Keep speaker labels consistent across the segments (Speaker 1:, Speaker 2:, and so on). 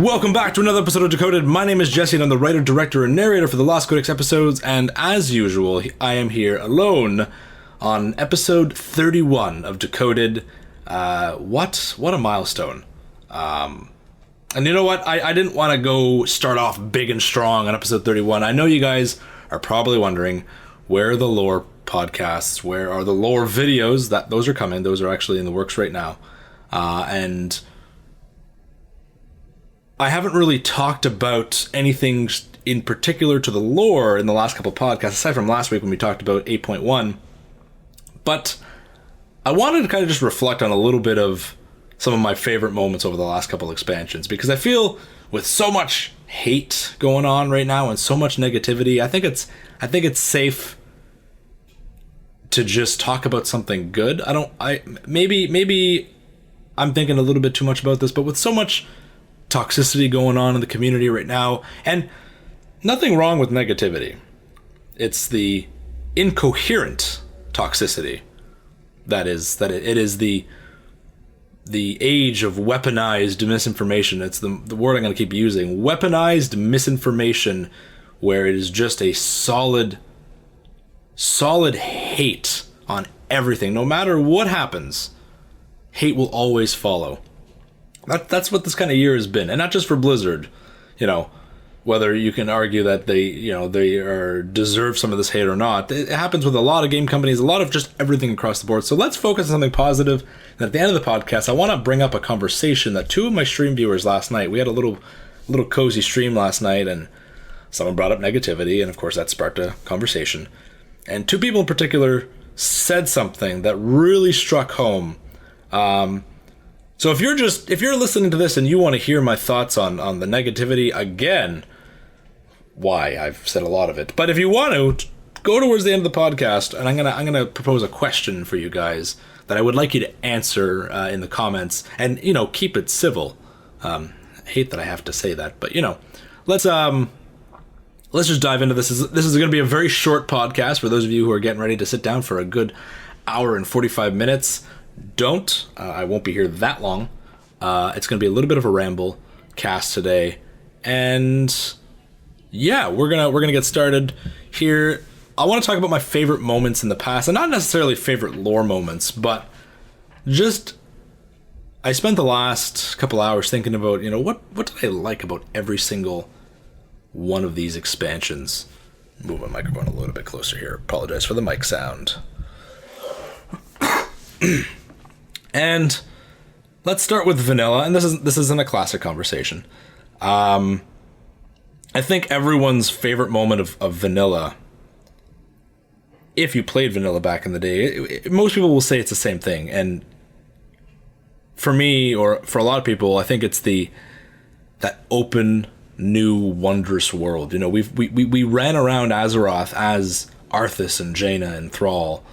Speaker 1: Welcome back to another episode of Decoded. My name is Jesse and I'm the writer, director, and narrator for the Lost Codex episodes, and as usual, I am here alone on episode 31 of Decoded. What a milestone. And you know what? I didn't want to go start off big and strong on episode 31. I know you guys are probably wondering, where are the lore podcasts? Where are the lore videos? Those are coming. Those are actually in the works right now. And I haven't really talked about anything in particular to the lore in the last couple of podcasts, aside from last week when we talked about 8.1. But I wanted to kind of just reflect on a little bit of some of my favorite moments over the last couple of expansions, because I feel with so much hate going on right now and so much negativity, I think it's safe to just talk about something good. Maybe I'm thinking a little bit too much about this, but with so much toxicity going on in the community right now, and nothing wrong with negativity. It's the incoherent toxicity it is the age of weaponized misinformation. It's the word I'm going to keep using. Weaponized misinformation, where it is just a solid hate on everything. No matter what happens, hate will always follow. That's what this kind of year has been, and not just for Blizzard. You know, whether you can argue that they deserve some of this hate or not, it happens with a lot of game companies, a lot of just everything across the board. So let's focus on something positive. And at the end of the podcast, I want to bring up a conversation that two of my stream viewers last night. We had a little cozy stream last night, and someone brought up negativity, and of course that sparked a conversation. And two people in particular said something that really struck home. So if you're listening to this and you want to hear my thoughts on the negativity, again, why? I've said a lot of it. But if you want to, go towards the end of the podcast, and I'm gonna propose a question for you guys that I would like you to answer in the comments, and keep it civil. I hate that I have to say that, but let's just dive into this. This is going to be a very short podcast for those of you who are getting ready to sit down for a good hour and 45 minutes. I won't be here that long. It's going to be a little bit of a ramble cast today, and yeah, we're gonna get started here. I want to talk about my favorite moments in the past, and not necessarily favorite lore moments, but just I spent the last couple hours thinking about what did I like about every single one of these expansions. Move my microphone a little bit closer here. Apologize for the mic sound. And let's start with vanilla, and this isn't a classic conversation. I think everyone's favorite moment of vanilla, if you played vanilla back in the day, most people will say it's the same thing. And for me, or for a lot of people, I think it's that open, new, wondrous world. We ran around Azeroth as Arthas and Jaina and Thrall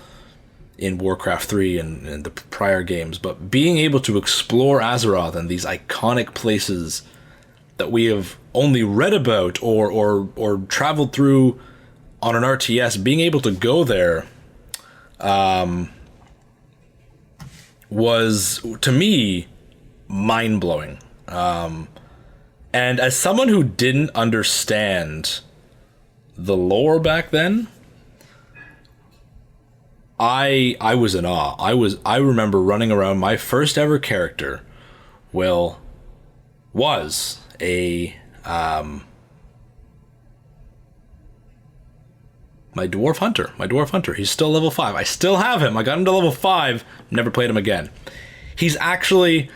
Speaker 1: in Warcraft 3 and the prior games, but being able to explore Azeroth and these iconic places that we have only read about or traveled through on an RTS, being able to go there was, to me, mind-blowing. And as someone who didn't understand the lore back then, I was in awe. I remember running around. My first ever character, was a my dwarf hunter. He's still level 5. I still have him. I got him to level 5. Never played him again. He's actually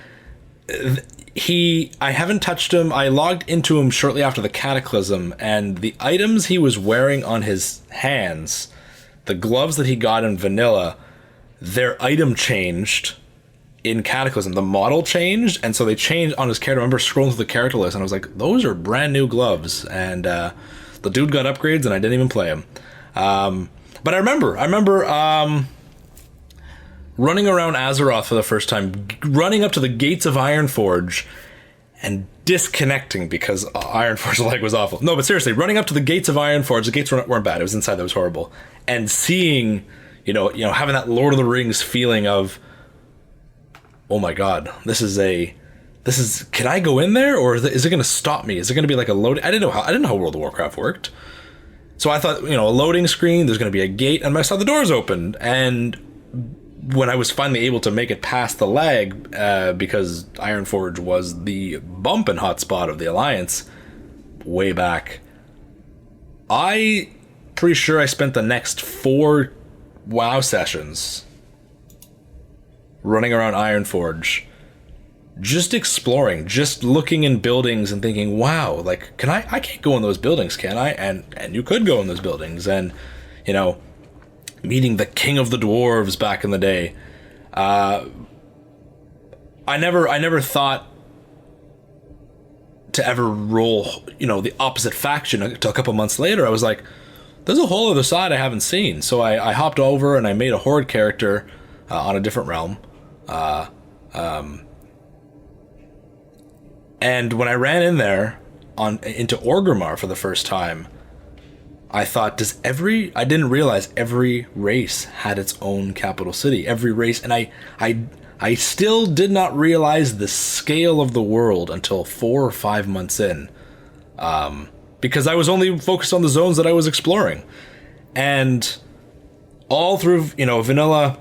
Speaker 1: I haven't touched him. I logged into him shortly after the Cataclysm, and the items he was wearing on his hands, the gloves that he got in vanilla, their item changed in Cataclysm. The model changed, and so they changed on his character. I remember scrolling through the character list, and I was like, those are brand new gloves. And the dude got upgrades, and I didn't even play him. But I remember running around Azeroth for the first time, running up to the gates of Ironforge, and disconnecting because Ironforge leg was awful. No, but seriously, running up to the gates of Ironforge, the gates weren't bad. It was inside that was horrible. And seeing, having that Lord of the Rings feeling of, oh my God, this is a can I go in there, or is it going to stop me? Is it going to be like a load? I didn't know how World of Warcraft worked. So I thought, a loading screen, there's going to be a gate, and I saw the doors open. And when I was finally able to make it past the lag, because Ironforge was the bumpin' hotspot of the Alliance way back, pretty sure I spent the next 4 WoW sessions running around Ironforge, just exploring, just looking in buildings and thinking, wow, like, I can't go in those buildings, can I? And you could go in those buildings, and, meeting the king of the dwarves back in the day. I never thought to ever roll, the opposite faction until a couple months later. I was like, there's a whole other side I haven't seen. So I hopped over and I made a horde character on a different realm. And when I ran in there into Orgrimmar for the first time, I thought, I didn't realize every race had its own capital city. Every race, and I still did not realize the scale of the world until 4 or 5 months in, because I was only focused on the zones that I was exploring. And all through, vanilla,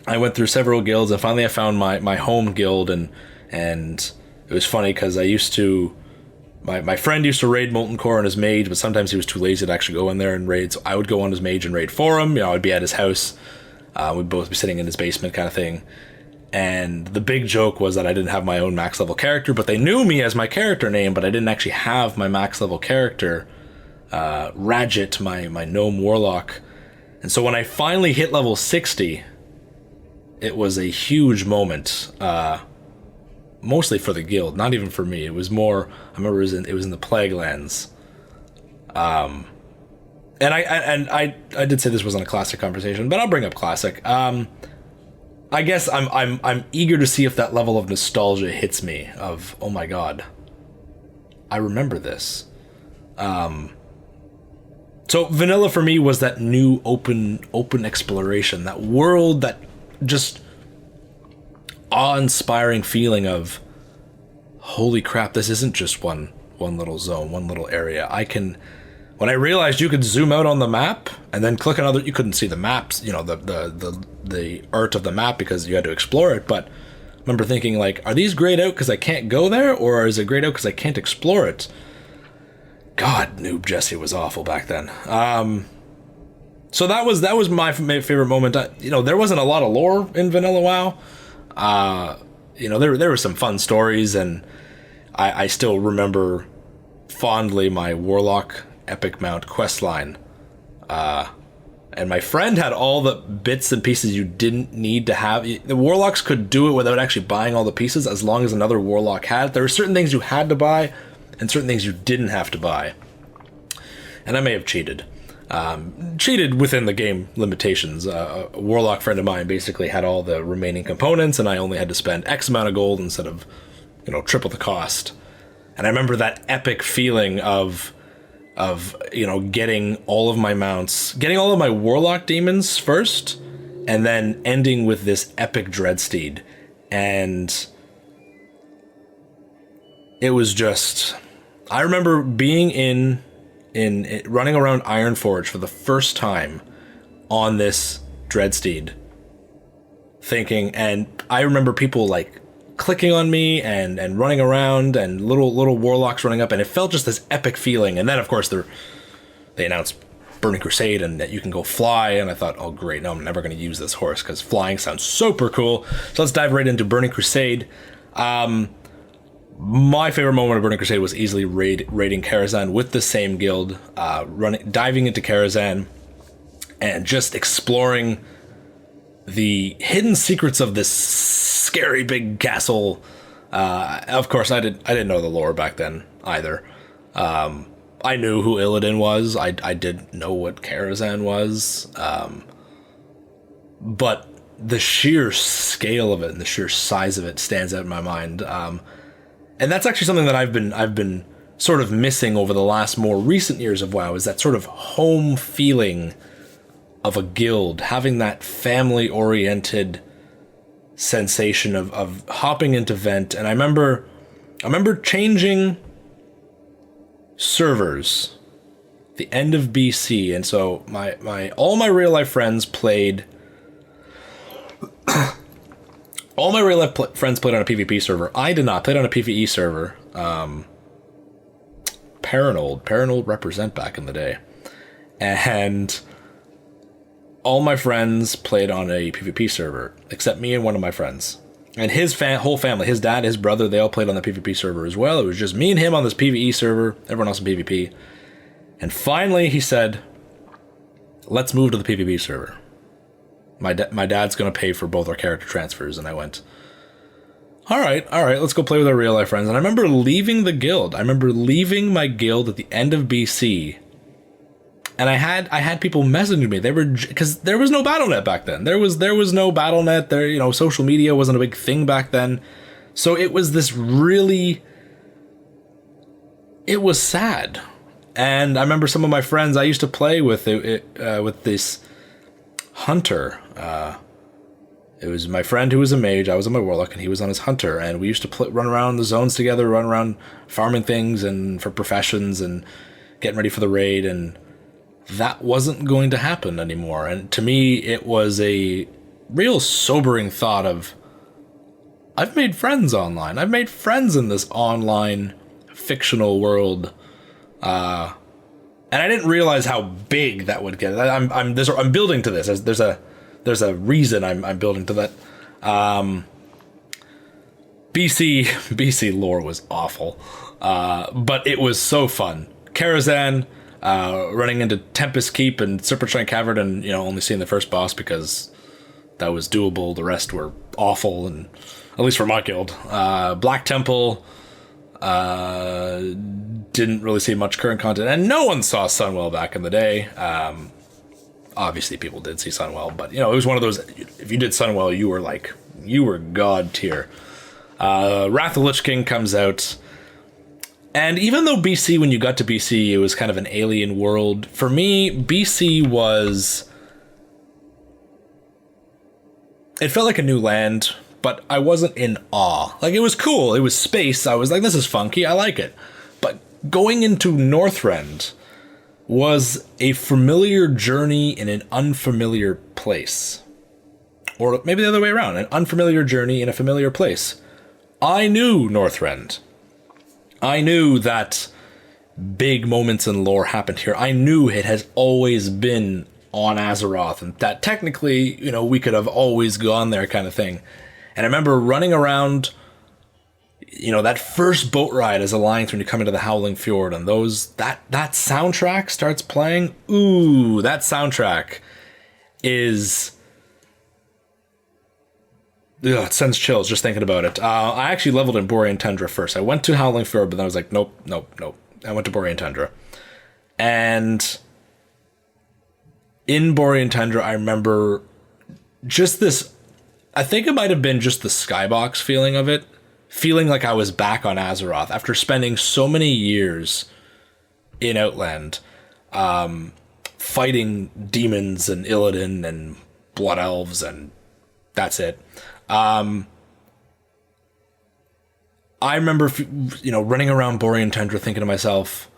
Speaker 1: I went through several guilds, and finally I found my home guild, and it was funny because I used to, my friend used to raid Molten Core on his mage, but sometimes he was too lazy to actually go in there and raid, so I would go on his mage and raid for him. I'd be at his house, we'd both be sitting in his basement kind of thing. And the big joke was that I didn't have my own max level character, but they knew me as my character name, but I didn't actually have my max level character, Radjit, my gnome warlock. And so when I finally hit level 60, it was a huge moment, mostly for the guild, not even for me. It was more, I remember it was in the Plaguelands. And I did say this wasn't a classic conversation, but I'll bring up classic. I guess I'm eager to see if that level of nostalgia hits me of, oh my god, I remember this. So vanilla for me was that new open exploration, that world, that just awe-inspiring feeling of, holy crap, this isn't just one little zone, one little area. When I realized you could zoom out on the map and then click on you couldn't see the maps, the art of the map because you had to explore it. But I remember thinking, like, are these grayed out because I can't go there, or is it grayed out because I can't explore it? God, Noob Jesse was awful back then. So that was my favorite moment. There wasn't a lot of lore in Vanilla WoW. There were some fun stories, and I still remember fondly my Warlock Epic Mount questline. And my friend had all the bits and pieces you didn't need to have. The Warlocks could do it without actually buying all the pieces, as long as another Warlock had. There were certain things you had to buy, and certain things you didn't have to buy. And I may have cheated. Cheated within the game limitations. A Warlock friend of mine basically had all the remaining components, and I only had to spend X amount of gold instead of, triple the cost. And I remember that epic feeling of getting all of my mounts, getting all of my Warlock demons first, and then ending with this epic Dreadsteed. And it was just, I remember being in running around Ironforge for the first time on this Dreadsteed, thinking, and I remember people like clicking on me and running around, and little warlocks running up, and it felt just this epic feeling. And then of course they announced Burning Crusade and that you can go fly, and I thought, oh great, no, I'm never going to use this horse because flying sounds super cool. So let's dive right into Burning Crusade. My favorite moment of Burning Crusade was easily raiding Karazhan with the same guild, diving into Karazhan and just exploring the hidden secrets of this scary big castle. Of course, I didn't know the lore back then either. I knew who Illidan was. I didn't know what Karazhan was. But the sheer scale of it and the sheer size of it stands out in my mind. And that's actually something that I've been sort of missing over the last more recent years of WoW, is that sort of home feeling of a guild, having that family-oriented sensation of hopping into Vent. And I remember I remember changing servers the end of BC, and so all my real life friends played. All my real life friends played on a PvP server. I did not. Played on a PvE server. Paranoid represent back in the day, and all my friends played on a PvP server except me and one of my friends. And his whole family, his dad, his brother, they all played on the PvP server as well. It was just me and him on this PvE server, everyone else in PvP. And finally he said, let's move to the PvP server. My dad's going to pay for both our character transfers. And I went, all right, let's go play with our real life friends. And I remember leaving the guild. I remember leaving my guild at the end of BC. And I had people messaging me. They were, because there was no BattleNet back then. There was no BattleNet. There, you know, social media wasn't a big thing back then. So it was this really, it was sad. And I remember some of my friends I used to play with with this hunter. It was my friend who was a mage. I was on my warlock, and he was on his hunter. And we used to run around the zones together, run around farming things and for professions and getting ready for the raid. And that wasn't going to happen anymore. And to me, it was a real sobering thought of, I've made friends online. I've made friends in this online fictional world. And I didn't realize how big that would get. I'm building to this. There's a reason I'm building to that. BC lore was awful. But it was so fun. Karazhan, running into Tempest Keep and Serpentshrine Cavern, and only seeing the first boss because that was doable. The rest were awful, and at least for my guild. Black Temple, didn't really see much current content, and no one saw Sunwell back in the day. Obviously people did see Sunwell, but it was one of those, if you did Sunwell, you were god tier. Wrath of the Lich King comes out. And even though BC, when you got to BC, it was kind of an alien world, for me, BC was... It felt like a new land, but I wasn't in awe. Like, it was cool. It was space. I was like, this is funky. I like it. But going into Northrend was a familiar journey in an unfamiliar place. Or maybe the other way around. An unfamiliar journey in a familiar place. I knew Northrend. I knew that big moments in lore happened here. I knew it has always been on Azeroth, and that technically, we could have always gone there, kind of thing. And I remember running around, that first boat ride as Alliance when you come into the Howling Fjord, and that soundtrack starts playing. Ooh, that soundtrack is... Ugh, it sends chills just thinking about it. I actually leveled in Borean Tundra first. I went to Howling Fjord, but then I was like, nope. I went to Borean Tundra. And in Borean Tundra, I remember just this... I think it might have been just the skybox feeling of it. Feeling like I was back on Azeroth after spending so many years in Outland, fighting demons and Illidan and Blood Elves, and that's it. I remember, running around Borean Tundra thinking to myself,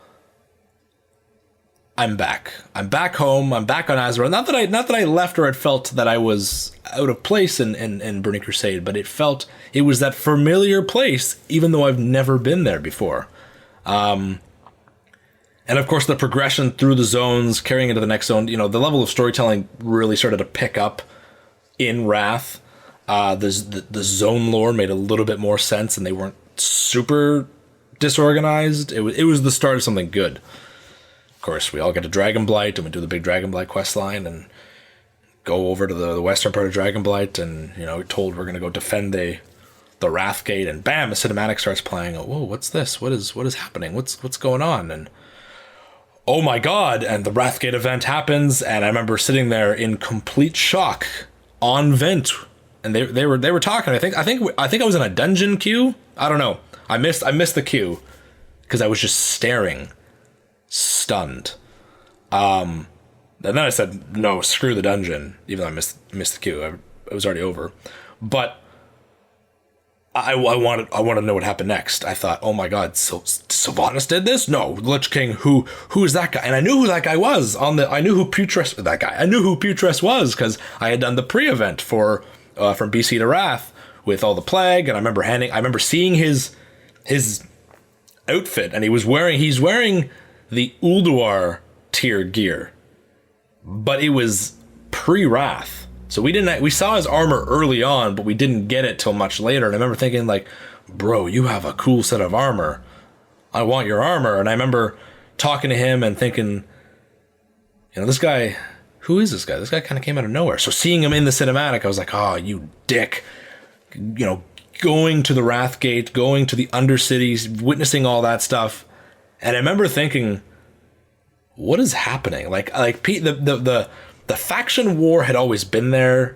Speaker 1: I'm back. I'm back home. I'm back on Azeroth. Not that I left or it felt that I was out of place in Burning Crusade, but it was that familiar place, even though I've never been there before. And of course, the progression through the zones, carrying into the next zone, the level of storytelling really started to pick up in Wrath. The zone lore made a little bit more sense, and they weren't super disorganized. It was the start of something good. Of course, we all get to Dragonblight, and we do the big Dragonblight quest line, and go over to the western part of Dragonblight, and we're told we're going to go defend the Wrathgate, and bam, the cinematic starts playing. Oh, whoa, what's this? What is happening? What's going on? And oh my god! And the Wrathgate event happens, and I remember sitting there in complete shock on Vent. And they were talking. I think I was in a dungeon queue. I don't know. I missed the queue because I was just staring, stunned. And then I said, no, screw the dungeon. Even though I missed the queue, it was already over. But I want to know what happened next. I thought, oh my god, so Sylvanas did this? No, Lich King. Who is that guy? And I knew who that guy was. I knew who Putress was because I had done the pre-event for from BC to Wrath with all the plague, and I remember seeing his outfit, and he's wearing the Ulduar tier gear, but it was pre-Wrath. So we saw his armor early on, but we didn't get it till much later. And I remember thinking, like, bro, you have a cool set of armor. I want your armor. And I remember talking to him and thinking, this guy, who is this guy? This guy kind of came out of nowhere. So seeing him in the cinematic, I was like, oh, you dick. Going to the Wrathgate, going to the Undercities, witnessing all that stuff. And I remember thinking, what is happening? Like the faction war had always been there,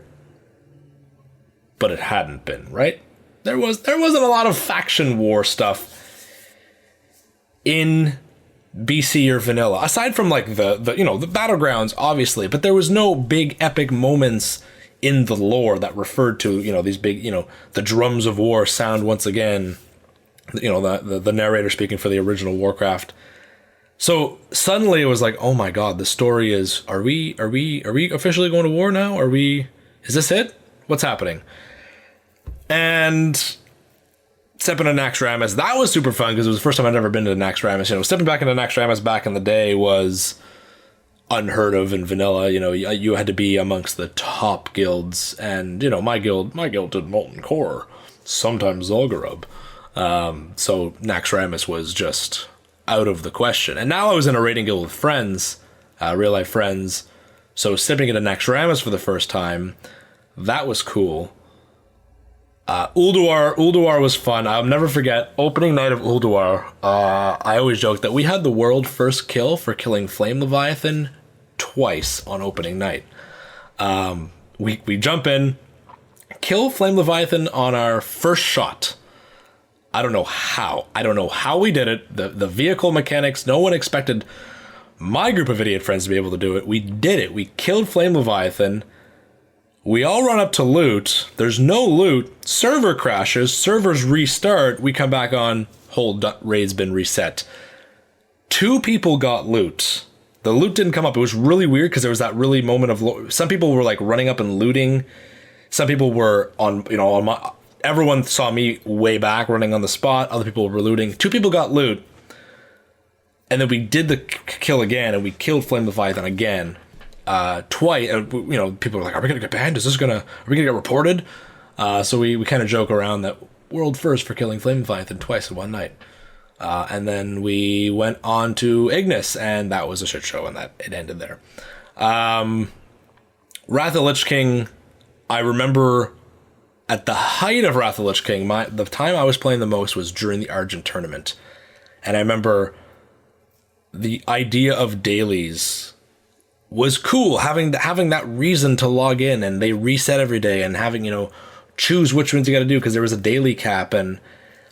Speaker 1: but it hadn't been, right? There wasn't a lot of faction war stuff in BC or vanilla, aside from like the battlegrounds, obviously, but there was no big epic moments in the lore that referred to, these big, the drums of war sound once again, the narrator speaking for the original Warcraft. So suddenly it was like, oh my god, the story is, are we officially going to war now? Is this it? What's happening? And stepping into Naxxramas, that was super fun because it was the first time I'd ever been to Naxxramas. Stepping back into Naxxramas back in the day was unheard of in vanilla. You had to be amongst the top guilds, and my guild did Molten Core, sometimes Zul'Gurub. So Naxxramas was just out of the question. And now I was in a raiding guild with friends, real life friends. So stepping into Naxxramas for the first time, that was cool. Ulduar was fun. I'll never forget opening night of Ulduar. I always joke that we had the world first kill for killing Flame Leviathan twice on opening night. We jump in, kill Flame Leviathan on our first shot. I don't know how we did it. The vehicle mechanics, no one expected my group of idiot friends to be able to do it. We did it. We killed Flame Leviathan. We all run up to loot. There's no loot. Server crashes. Servers restart. We come back on. Whole raid's been reset. 2 people got loot. The loot didn't come up. It was really weird because there was that really moment of... Some people were like running up and looting. Some people were on my... Everyone saw me way back running on the spot. Other people were looting. 2 people got loot. And then we did the kill again, and we killed Flame Leviathan again. Twice. People were like, are we going to get banned? Are we going to get reported? So we kind of joke around that world first for killing Flame Leviathan twice in one night. And then we went on to Ignis, and that was a shit show, and that it ended there. Wrath of the Lich King, I remember... At the height of Wrath of the Lich King, the time I was playing the most was during the Argent tournament. And I remember the idea of dailies was cool, having that reason to log in, and they reset every day, and having, choose which ones you got to do because there was a daily cap. And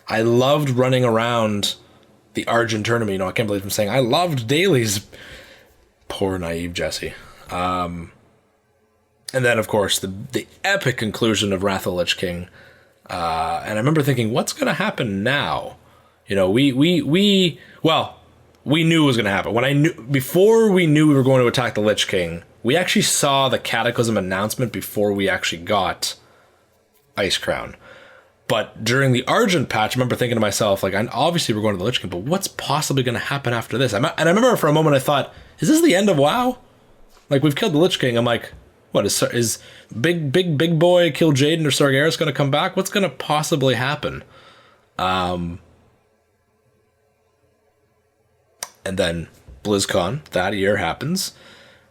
Speaker 1: I loved running around the Argent tournament. I can't believe I'm saying I loved dailies. Poor naive Jesse. And then, of course, the epic conclusion of Wrath of the Lich King. And I remember thinking, what's going to happen now? We knew it was going to happen. Before we knew we were going to attack the Lich King, we actually saw the Cataclysm announcement before we actually got Ice Crown. But during the Argent patch, I remember thinking to myself, like, obviously we're going to the Lich King, but what's possibly going to happen after this? And I remember for a moment I thought, is this the end of WoW? Like, we've killed the Lich King. I'm like... What is big boy Kill Jaden or Sargeras going to come back? What's going to possibly happen? And then BlizzCon that year happens.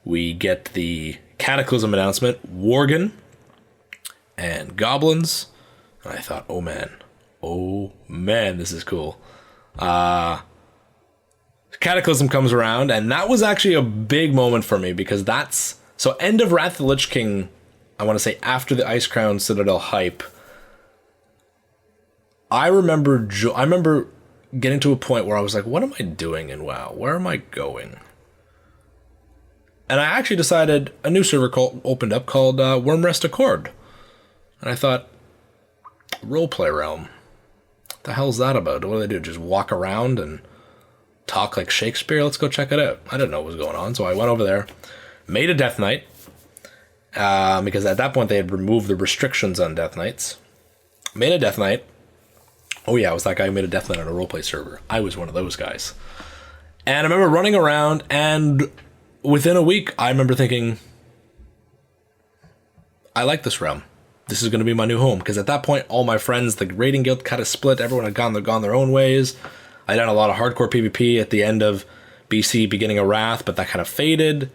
Speaker 1: We get the Cataclysm announcement, Worgen and Goblins. And I thought, oh man, this is cool. Cataclysm comes around, and that was actually a big moment for me because that's... So end of Wrath of the Lich King, I want to say after the Ice Crown Citadel hype, I remember getting to a point where I was like, what am I doing in WoW? Where am I going? And I actually decided a new server opened up called Wormrest Accord. And I thought, roleplay realm. What the hell's that about? What do they do? Just walk around and talk like Shakespeare? Let's go check it out. I didn't know what was going on, so I went over there, made a Death Knight, because at that point they had removed the restrictions on Death Knights. Made a Death Knight. Oh yeah, I was that guy who made a Death Knight on a roleplay server. I was one of those guys. And I remember running around, and within a week, I remember thinking, I like this realm. This is going to be my new home. Because at that point, all my friends, the raiding guild kind of split. Everyone had gone their own ways. I done a lot of hardcore PvP at the end of BC, beginning of Wrath, but that kind of faded.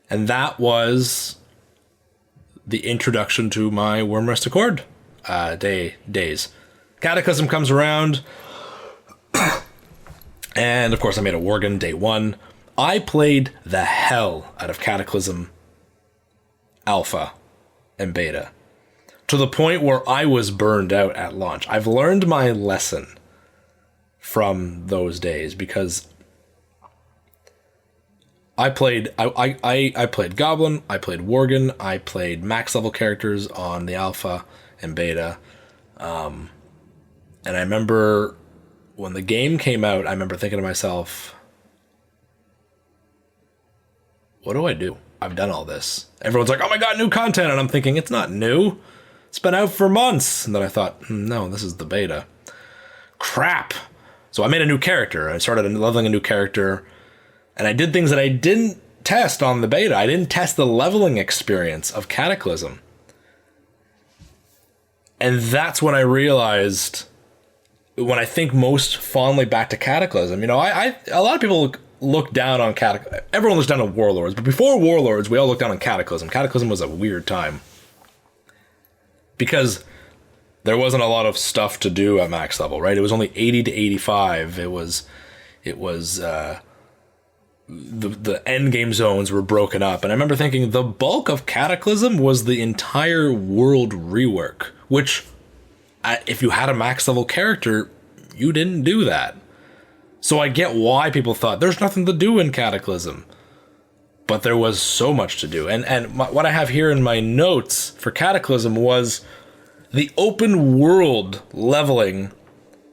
Speaker 1: And that was the introduction to my Wyrmrest Accord days. Cataclysm comes around. And of course I made a Worgen day one. I played the hell out of Cataclysm Alpha and Beta, to the point where I was burned out at launch. I've learned my lesson from those days, because I played Goblin, I played Worgen, I played max level characters on the Alpha and Beta, and I remember when the game came out, I remember thinking to myself, what do I do? I've done all this. Everyone's like, oh my god, new content. And I'm thinking, it's not new. It's been out for months. And then I thought, no, this is the beta. Crap. So I made a new character. I started leveling a new character. And I did things that I didn't test on the beta. I didn't test the leveling experience of Cataclysm. And that's when I realized, when I think most fondly back to Cataclysm, you know, a lot of people look down on Cataclysm. Everyone looks down on Warlords, but before Warlords, we all looked down on Cataclysm. Cataclysm was a weird time, because there wasn't a lot of stuff to do at max level, right? It was only 80 to 85. It was the end game zones were broken up. And I remember thinking the bulk of Cataclysm was the entire world rework, which, if you had a max level character, you didn't do that. So I get why people thought there's nothing to do in Cataclysm, but there was so much to do. And what I have here in my notes for Cataclysm was the open world leveling,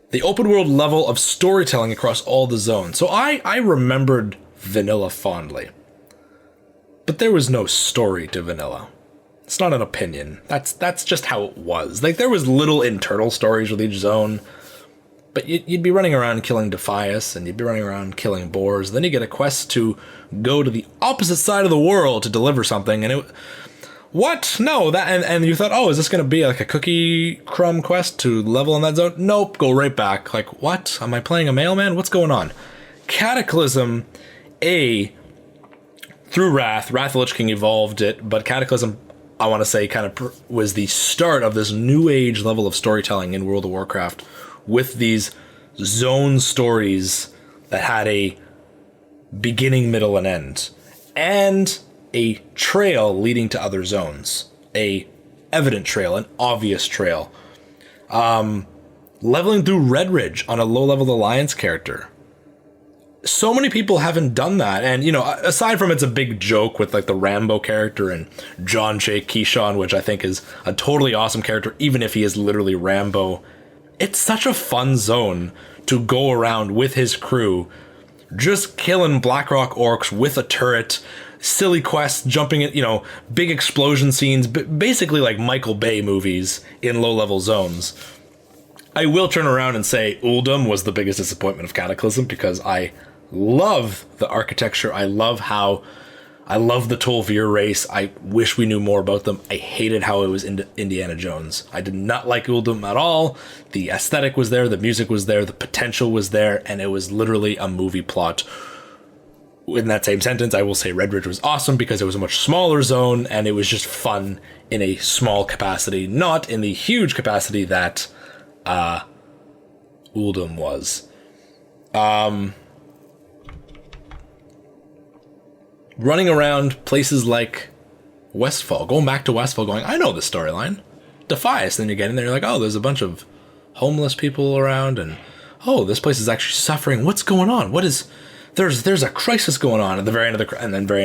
Speaker 1: the open world level of storytelling across all the zones. So I remembered vanilla fondly, but there was no story to vanilla. It's not an opinion. That's just how it was. Like, there was little internal stories with each zone, but you'd be running around killing Defias, and you'd be running around killing boars. Then you get a quest to go to the opposite side of the world to deliver something, and what? No, that and you thought, oh, is this going to be like a cookie crumb quest to level in that zone? Nope, go right back. Like, what? Am I playing a mailman? What's going on? Cataclysm, through Wrath of the Lich King evolved it, but Cataclysm, I want to say, kind of was the start of this new age level of storytelling in World of Warcraft, with these zone stories that had a beginning, middle, and end, and a trail leading to other zones, a evident trail, an obvious trail. Leveling through Red Ridge on a low-level Alliance character. So many people haven't done that, and, you know, aside from it's a big joke with, like, the Rambo character and John Shay Keyshawn, which I think is a totally awesome character, even if he is literally Rambo, it's such a fun zone to go around with his crew, just killing Blackrock orcs with a turret, silly quests, jumping at, you know, big explosion scenes, basically like Michael Bay movies in low-level zones. I will turn around and say Uldum was the biggest disappointment of Cataclysm, because I love the architecture. I love the Tol'vir race. I wish we knew more about them. I hated how it was Indiana Jones. I did not like Uldum at all. The aesthetic was there, the music was there, the potential was there, and it was literally a movie plot. In that same sentence, I will say Red Ridge was awesome because it was a much smaller zone, and it was just fun in a small capacity, not in the huge capacity that Uldum was. Running around places like Westfall, going back to Westfall, going, I know the storyline. Defias, then you get in there, you're like, oh, there's a bunch of homeless people around, and oh, this place is actually suffering. What's going on? There's a crisis going on at the very end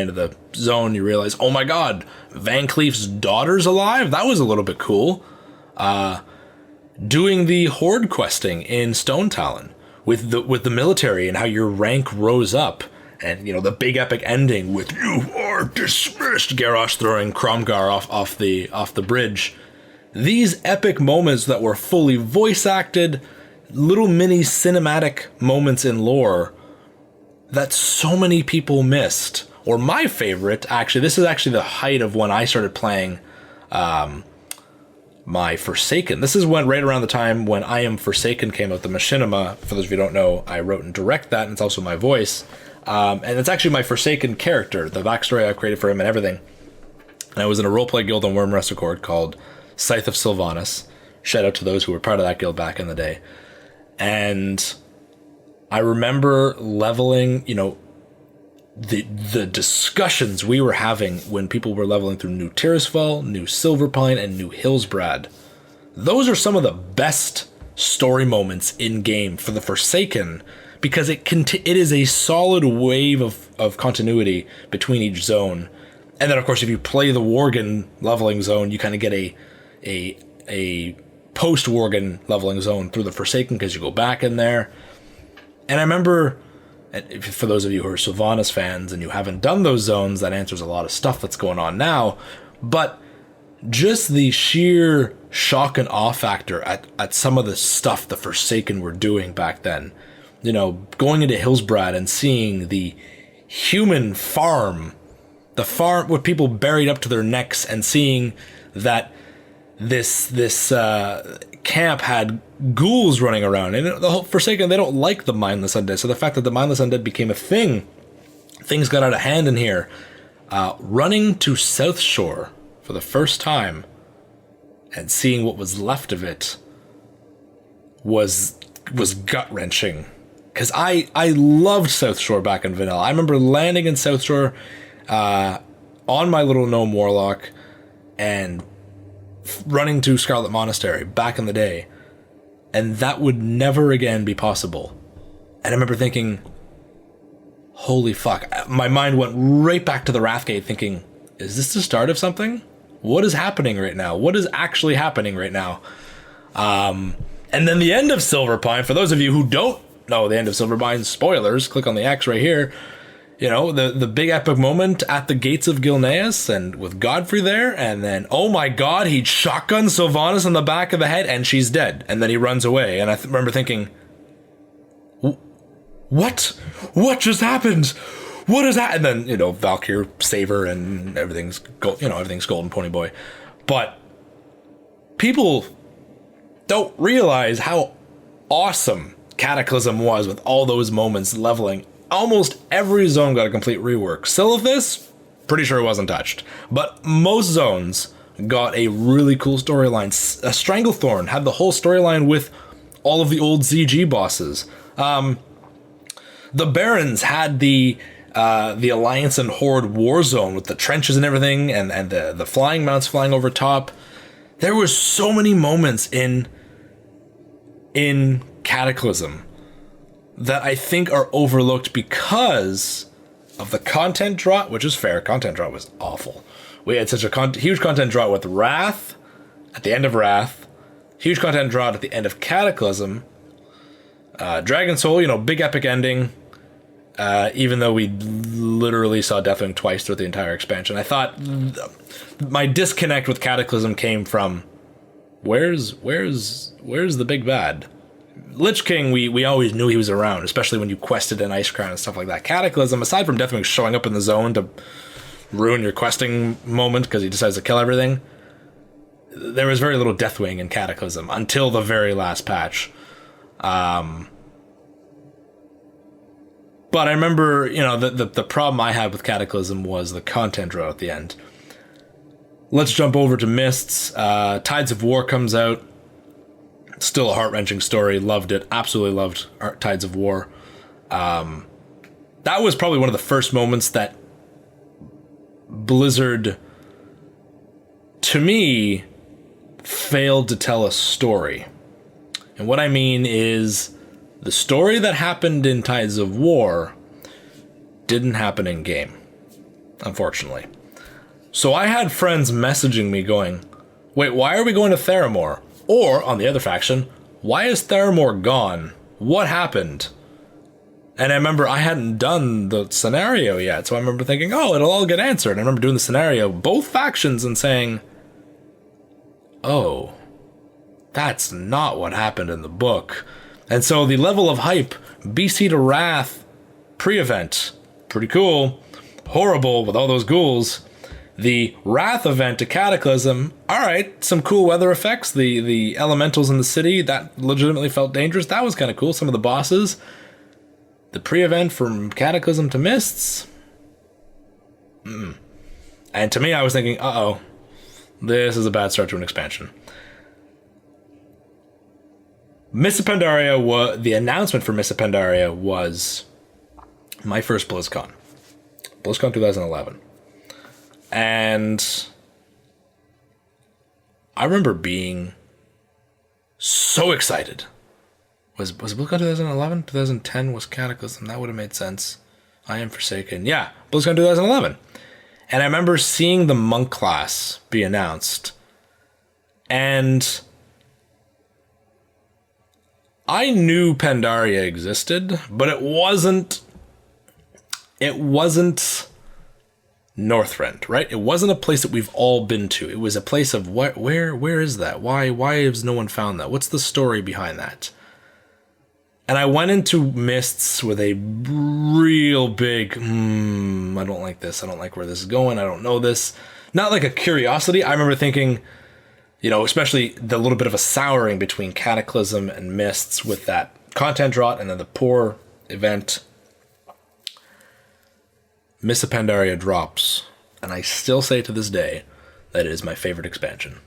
Speaker 1: of the zone. You realize, oh my god, Van Cleef's daughter's alive. That was a little bit cool. doing the horde questing in Stone Talon with the military and how your rank rose up, and the big epic ending with "You are dismissed," Garrosh throwing Kromgar off the bridge. These epic moments that were fully voice acted, little mini cinematic moments in lore that so many people missed. Or my favorite, actually, this is actually the height of when I started playing my Forsaken. This is right around the time when I Am Forsaken came out, the machinima. For those of you who don't know, I wrote and direct that, and it's also my voice. And it's actually my Forsaken character, the backstory I created for him and everything. And I was in a roleplay guild on Wyrmrest Accord called Scythe of Sylvanas. Shout out to those who were part of that guild back in the day. And I remember leveling, the discussions we were having when people were leveling through New Tirisfal, New Silverpine, and New Hillsbrad. Those are some of the best story moments in game for the Forsaken, because it is a solid wave of continuity between each zone. And then, of course, if you play the Worgen leveling zone, you kind of get a post-Worgen leveling zone through the Forsaken, because you go back in there. And I remember, for those of you who are Sylvanas fans and you haven't done those zones, that answers a lot of stuff that's going on now. But just the sheer shock and awe factor at some of the stuff the Forsaken were doing back then. Going into Hillsbrad and seeing the human farm, with people buried up to their necks, and seeing that this camp had ghouls running around, and the whole Forsaken, they don't like the mindless undead. So the fact that the mindless undead became a thing, things got out of hand in here. Running to South Shore for the first time and seeing what was left of it was gut wrenching, because I loved South Shore back in vanilla. I remember landing in South Shore on my little gnome warlock and running to Scarlet Monastery back in the day, and that would never again be possible. And I remember thinking, holy fuck, my mind went right back to the Wrathgate, thinking, is this the start of something? What is happening right now? What is actually happening right now? And then the end of Silverpine, for those of you who don't know the end of Silverpine, spoilers, click on the X right here. The big epic moment at the gates of Gilneas, and with Godfrey there, and then, oh my god, he shotguns Sylvanas in the back of the head, and she's dead, and then he runs away. And I remember thinking, what just happened? What is that? And then, Valkyr save her, and everything's golden pony boy. But people don't realize how awesome Cataclysm was with all those moments leveling. Almost every zone got a complete rework. Silithus, pretty sure it wasn't touched. But most zones got a really cool storyline. Stranglethorn had the whole storyline with all of the old ZG bosses. The Barons had the Alliance and Horde war zone with the trenches and everything, and the flying mounts flying over top. There were so many moments in Cataclysm that I think are overlooked because of the content drought, which is fair. Content drought was awful. We had such a huge content drought with Wrath, at the end of Wrath, huge content drought at the end of Cataclysm, Dragon Soul, big epic ending, even though we literally saw Deathwing twice throughout the entire expansion. I thought my disconnect with Cataclysm came from, where's the big bad? Lich King, we always knew he was around, especially when you quested an Ice Crown and stuff like that. Cataclysm, aside from Deathwing showing up in the zone to ruin your questing moment because he decides to kill everything, there was very little Deathwing in Cataclysm until the very last patch. But I remember, the problem I had with Cataclysm was the content drought at the end. Let's jump over to Mists. Tides of War comes out. Still a heart-wrenching story. Loved it. Absolutely loved Tides of War. That was probably one of the first moments that Blizzard, to me, failed to tell a story. And what I mean is, the story that happened in Tides of War didn't happen in game, unfortunately. So I had friends messaging me going, wait, why are we going to Theramore? Or, on the other faction, why is Theramore gone? What happened? And I remember I hadn't done the scenario yet, so I remember thinking, oh, it'll all get answered. And I remember doing the scenario, both factions, and saying, oh, that's not what happened in the book. And so the level of hype, BC to Wrath, pre-event, pretty cool, horrible with all those ghouls. The Wrath event to Cataclysm, alright, some cool weather effects, the elementals in the city, that legitimately felt dangerous, that was kind of cool, some of the bosses. The pre-event from Cataclysm to Mists. And to me, I was thinking, uh-oh, this is a bad start to an expansion. Mists of Pandaria, the announcement for Mists of Pandaria was my first BlizzCon. BlizzCon 2011. And I remember being so excited. Was it BlizzCon 2011? 2010 was Cataclysm. That would have made sense. I Am Forsaken. Yeah, BlizzCon 2011. And I remember seeing the monk class be announced. And I knew Pandaria existed, but it wasn't Northrend, right? It wasn't a place that we've all been to. It was a place of where is that? Why has no one found that? What's the story behind that? And I went into Mists with a real big, I don't like this. I don't like where this is going. I don't know this. Not like a curiosity. I remember thinking, especially the little bit of a souring between Cataclysm and Mists with that content drought and then the poor event. Mists of Pandaria drops, and I still say to this day that it is my favorite expansion.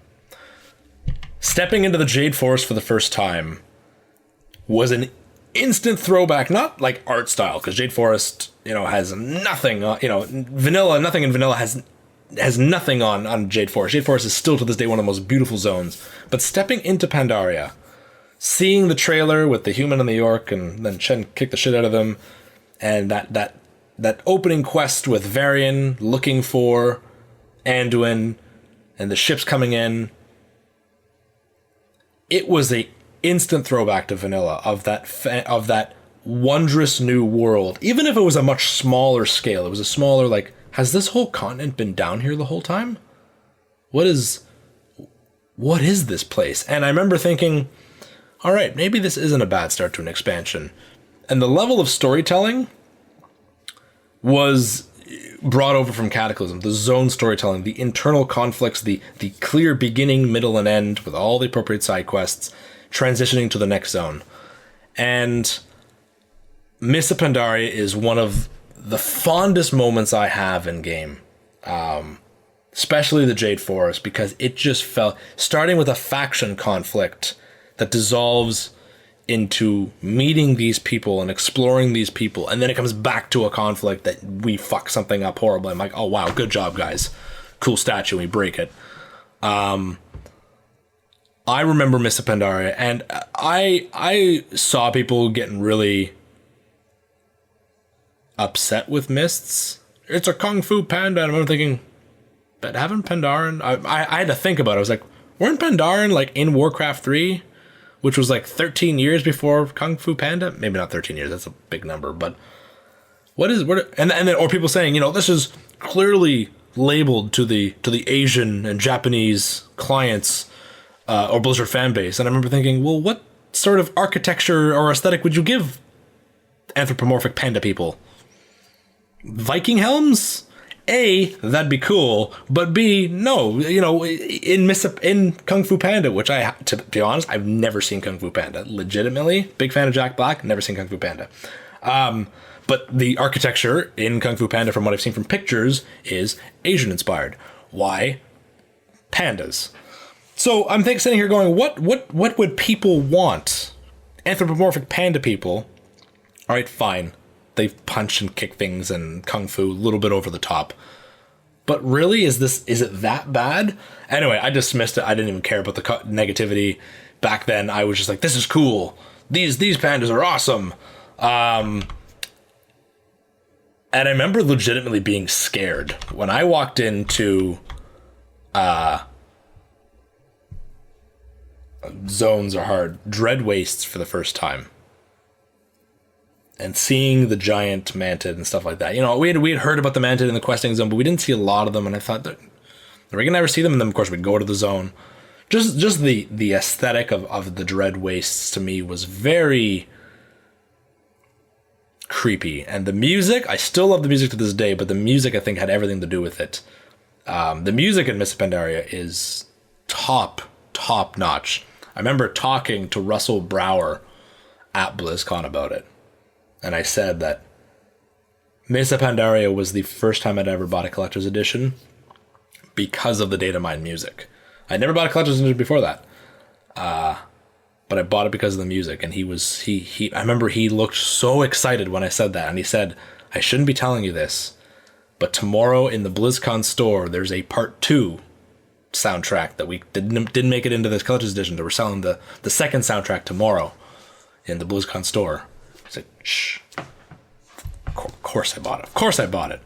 Speaker 1: Stepping into the Jade Forest for the first time was an instant throwback, not like art style, because Jade Forest, has nothing, vanilla, nothing in vanilla has nothing on Jade Forest. Jade Forest is still to this day one of the most beautiful zones. But stepping into Pandaria, seeing the trailer with the human and the orc, and then Chen kick the shit out of them, and that opening quest with Varian looking for Anduin, and the ships coming in, it was a instant throwback to vanilla of that wondrous new world. Even if it was a much smaller scale, it was a smaller, like, has this whole continent been down here the whole time? What is this place? And I remember thinking, all right, maybe this isn't a bad start to an expansion. And the level of storytelling was brought over from Cataclysm, the zone storytelling, the internal conflicts, the clear beginning, middle, and end with all the appropriate side quests, transitioning to the next zone. And Mists of Pandaria is one of the fondest moments I have in game, especially the Jade Forest, because it just felt, starting with a faction conflict that dissolves into meeting these people and exploring these people, and then it comes back to a conflict that we fuck something up horribly. I'm like, oh wow, good job guys, cool statue, we break it. I remember Mists of Pandaria, and I saw people getting really upset with Mists. It's a Kung Fu Panda, and I remember thinking, but haven't Pandaren, I had to think about it. I was like, weren't Pandaren like in Warcraft 3? Which was like 13 years before Kung Fu Panda? Maybe not 13 years, that's a big number, but and then, or people saying, this is clearly labeled to the Asian and Japanese clients, or Blizzard fan base. And I remember thinking, well, what sort of architecture or aesthetic would you give anthropomorphic panda people? Viking helms? A, that'd be cool, but B, no, in Kung Fu Panda, which to be honest, I've never seen Kung Fu Panda. Legitimately, big fan of Jack Black, never seen Kung Fu Panda. But the architecture in Kung Fu Panda, from what I've seen from pictures, is Asian inspired. Why? Pandas. So I'm sitting here going, what would people want? Anthropomorphic panda people. All right, fine. They punch and kick things and kung fu, a little bit over the top. But really, is it that bad? Anyway, I dismissed it. I didn't even care about the negativity. Back then, I was just like, this is cool. These pandas are awesome. And I remember legitimately being scared when I walked into zones are hard. Dread Wastes for the first time. And seeing the giant mantid and stuff like that. You know, we had heard about the mantid in the questing zone, but we didn't see a lot of them, and I thought that are we gonna ever see them? And then of course we'd go to the zone. Just the aesthetic of the Dread Wastes to me was very creepy. And the music, I still love the music to this day, but the music I think had everything to do with it. The music in Mists of Pandaria is top notch. I remember talking to Russell Brower at BlizzCon about it. And I said that Mists of Pandaria was the first time I'd ever bought a collector's edition because of the data mine music. I'd never bought a collector's edition before that. But I bought it because of the music. And I remember he looked so excited when I said that. And he said, I shouldn't be telling you this, but tomorrow in the BlizzCon store, there's a part 2 soundtrack that we didn't make it into this collector's edition. They were selling the second soundtrack tomorrow in the BlizzCon store. I said, shh. Of course I bought it.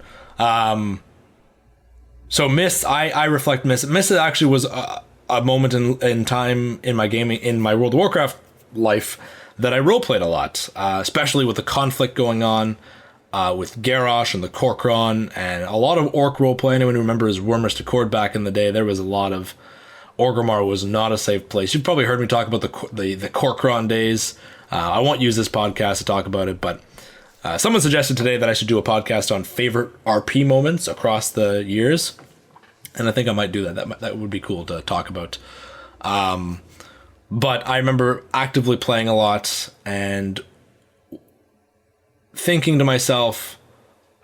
Speaker 1: So Mists, I reflect Mists. Mists actually was a moment in time in my gaming, in my World of Warcraft life that I roleplayed a lot, especially with the conflict going on with Garrosh and the Kor'kron, and a lot of Orc roleplay. Anyone who remembers Wormers to Cord back in the day, there was a lot of... Orgrimmar was not a safe place. You've probably heard me talk about the Kor'kron days. I won't use this podcast to talk about it, but someone suggested today that I should do a podcast on favorite RP moments across the years, and I think I might do that. That would be cool to talk about. But I remember actively playing a lot and thinking to myself,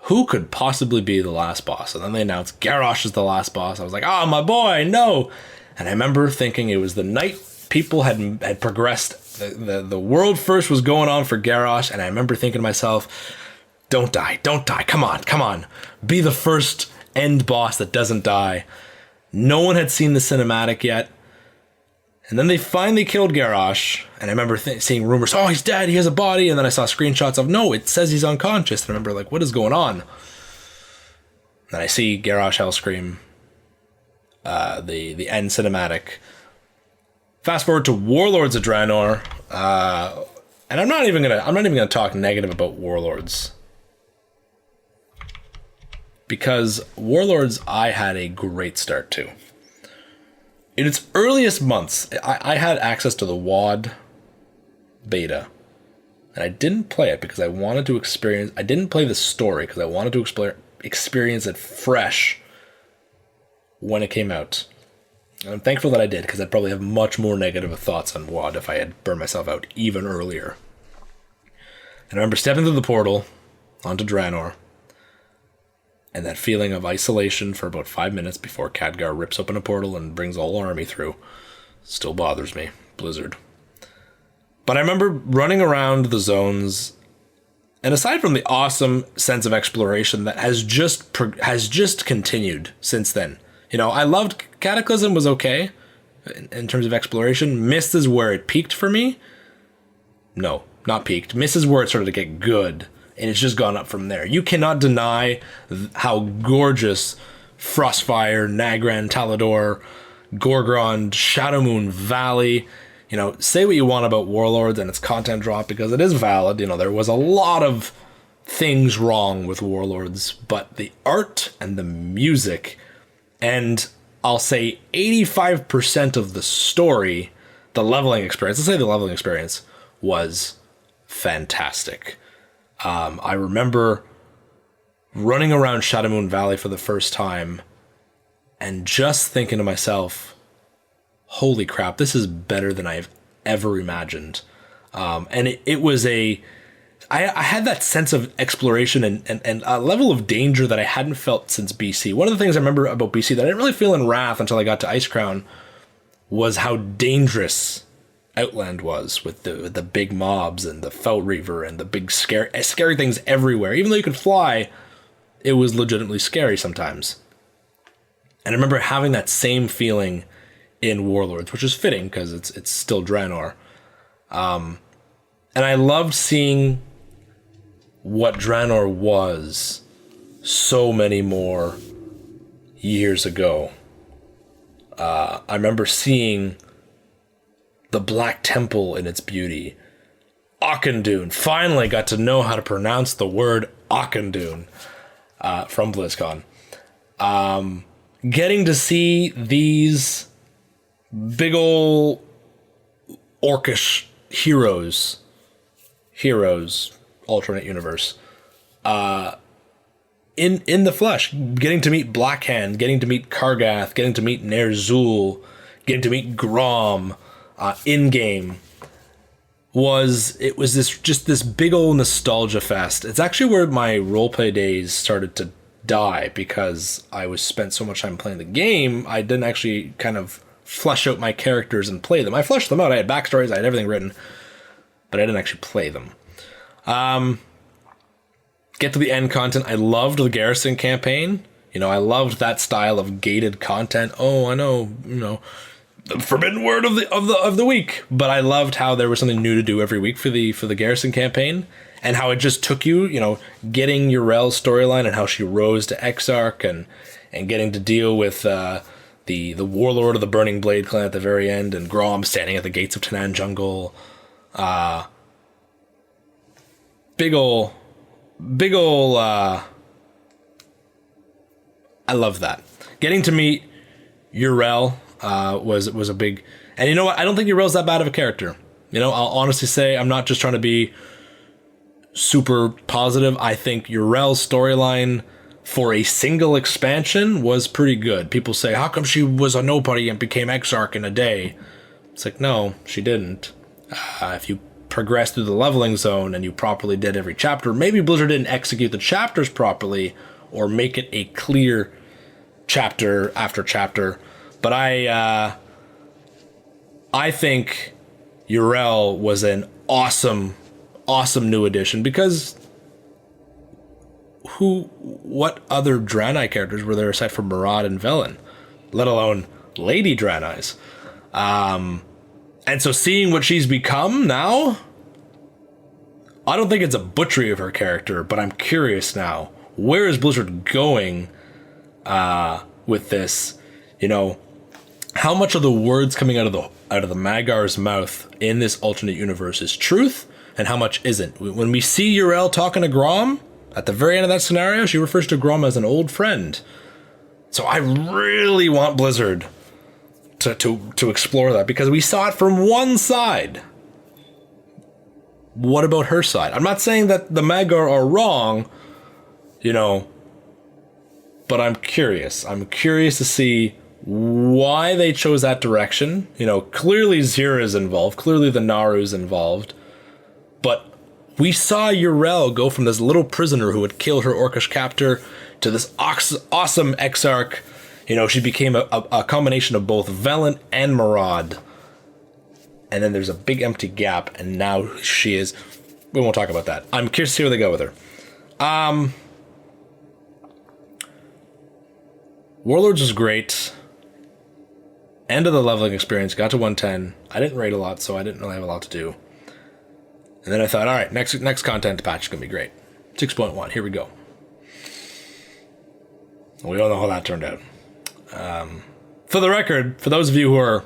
Speaker 1: who could possibly be the last boss? And then they announced Garrosh is the last boss. I was like, oh, my boy, no. And I remember thinking it was the night people had progressed. The world first was going on for Garrosh, and I remember thinking to myself, don't die, come on. Be the first end boss that doesn't die. No one had seen the cinematic yet. And then they finally killed Garrosh, and I remember seeing rumors, oh, he's dead, he has a body, and then I saw screenshots of, no, it says he's unconscious. And I remember, like, what is going on? And I see Garrosh Hellscream, the end cinematic. Fast forward to Warlords of Draenor, and I'm not even gonna talk negative about Warlords, because Warlords I had a great start to. In its earliest months, I had access to the WoD beta, and I didn't play it because I wanted to experience. I didn't play the story because I wanted to experience it fresh when it came out. And I'm thankful that I did, because I'd probably have much more negative thoughts on WoD if I had burned myself out even earlier. And I remember stepping through the portal onto Draenor, and that feeling of isolation for about 5 minutes before Khadgar rips open a portal and brings the whole army through still bothers me. Blizzard. But I remember running around the zones, and aside from the awesome sense of exploration that has just continued since then. You know, I loved Cataclysm, was okay in terms of exploration. Mist is where it peaked for me. No, not peaked. Mist is where it started to get good, and it's just gone up from there. You cannot deny how gorgeous Frostfire, Nagran, Talador, Gorgrond, Shadowmoon Valley, you know, say what you want about Warlords and its content drop, because it is valid. You know, there was a lot of things wrong with Warlords, but the art and the music, and I'll say 85% of the story, the leveling experience, let's say the leveling experience, was fantastic. I remember running around Shadowmoon Valley for the first time and just thinking to myself, holy crap, this is better than I've ever imagined. And it was I had that sense of exploration and a level of danger that I hadn't felt since BC. One of the things I remember about BC that I didn't really feel in Wrath until I got to Icecrown was how dangerous Outland was, with the big mobs and the Fell Reaver and the big scary things everywhere. Even though you could fly, it was legitimately scary sometimes. And I remember having that same feeling in Warlords, which is fitting because it's still Draenor. And I loved seeing what Draenor was so many more years ago. I remember seeing the Black Temple in its beauty. Auchindoun. Finally got to know how to pronounce the word Auchindoun from BlizzCon. Getting to see these big ol' orcish heroes, alternate universe, in the flesh, getting to meet Blackhand, getting to meet Kargath, getting to meet Ner'zhul, getting to meet Grom in game was this big old nostalgia fest. It's actually where my roleplay days started to die, because I was spent so much time playing the game, I didn't actually kind of flesh out my characters and play them. I fleshed them out. I had backstories, I had everything written, but I didn't actually play them. Get to the end content. I loved the Garrison campaign. I loved that style of gated content. Oh, I know, the forbidden word of the week. But I loved how there was something new to do every week for the Garrison campaign, and how it just took you, getting Urel's storyline and how she rose to Exarch, and getting to deal with the warlord of the Burning Blade clan at the very end, and Grom standing at the gates of Tanan Jungle. Big ol' I love that. Getting to meet Urel was a big, and you know what? I don't think Urel's that bad of a character. I'll honestly say, I'm not just trying to be super positive. I think Urel's storyline for a single expansion was pretty good. People say, how come she was a nobody and became Exarch in a day? It's like, no, she didn't. If you progress through the leveling zone and you properly did every chapter, maybe Blizzard didn't execute the chapters properly or make it a clear chapter after chapter. But I think Urel was an awesome new addition, because what other Draenei characters were there aside from Maraud and Velen, let alone Lady Draenei's? And so seeing what she's become now, I don't think it's a butchery of her character, but I'm curious now. Where is Blizzard going with this? How much of the words coming out of the Magar's mouth in this alternate universe is truth, and how much isn't? When we see Urel talking to Grom at the very end of that scenario, she refers to Grom as an old friend. So I really want Blizzard to explore that, because we saw it from one side. What about her side? I'm not saying that the Magar are wrong, but I'm curious. I'm curious to see why they chose that direction. Clearly Zira's involved. Clearly the Naru's involved. But we saw Urel go from this little prisoner who would kill her orcish captor to this awesome Exarch. She became a combination of both Velen and Maraud. And then there's a big empty gap, and now she is... We won't talk about that. I'm curious to see where they go with her. Warlords was great. End of the leveling experience, got to 110. I didn't raid a lot, so I didn't really have a lot to do. And then I thought, all right, next content patch is going to be great. 6.1, here we go. We all know how that turned out. For the record, for those of you who are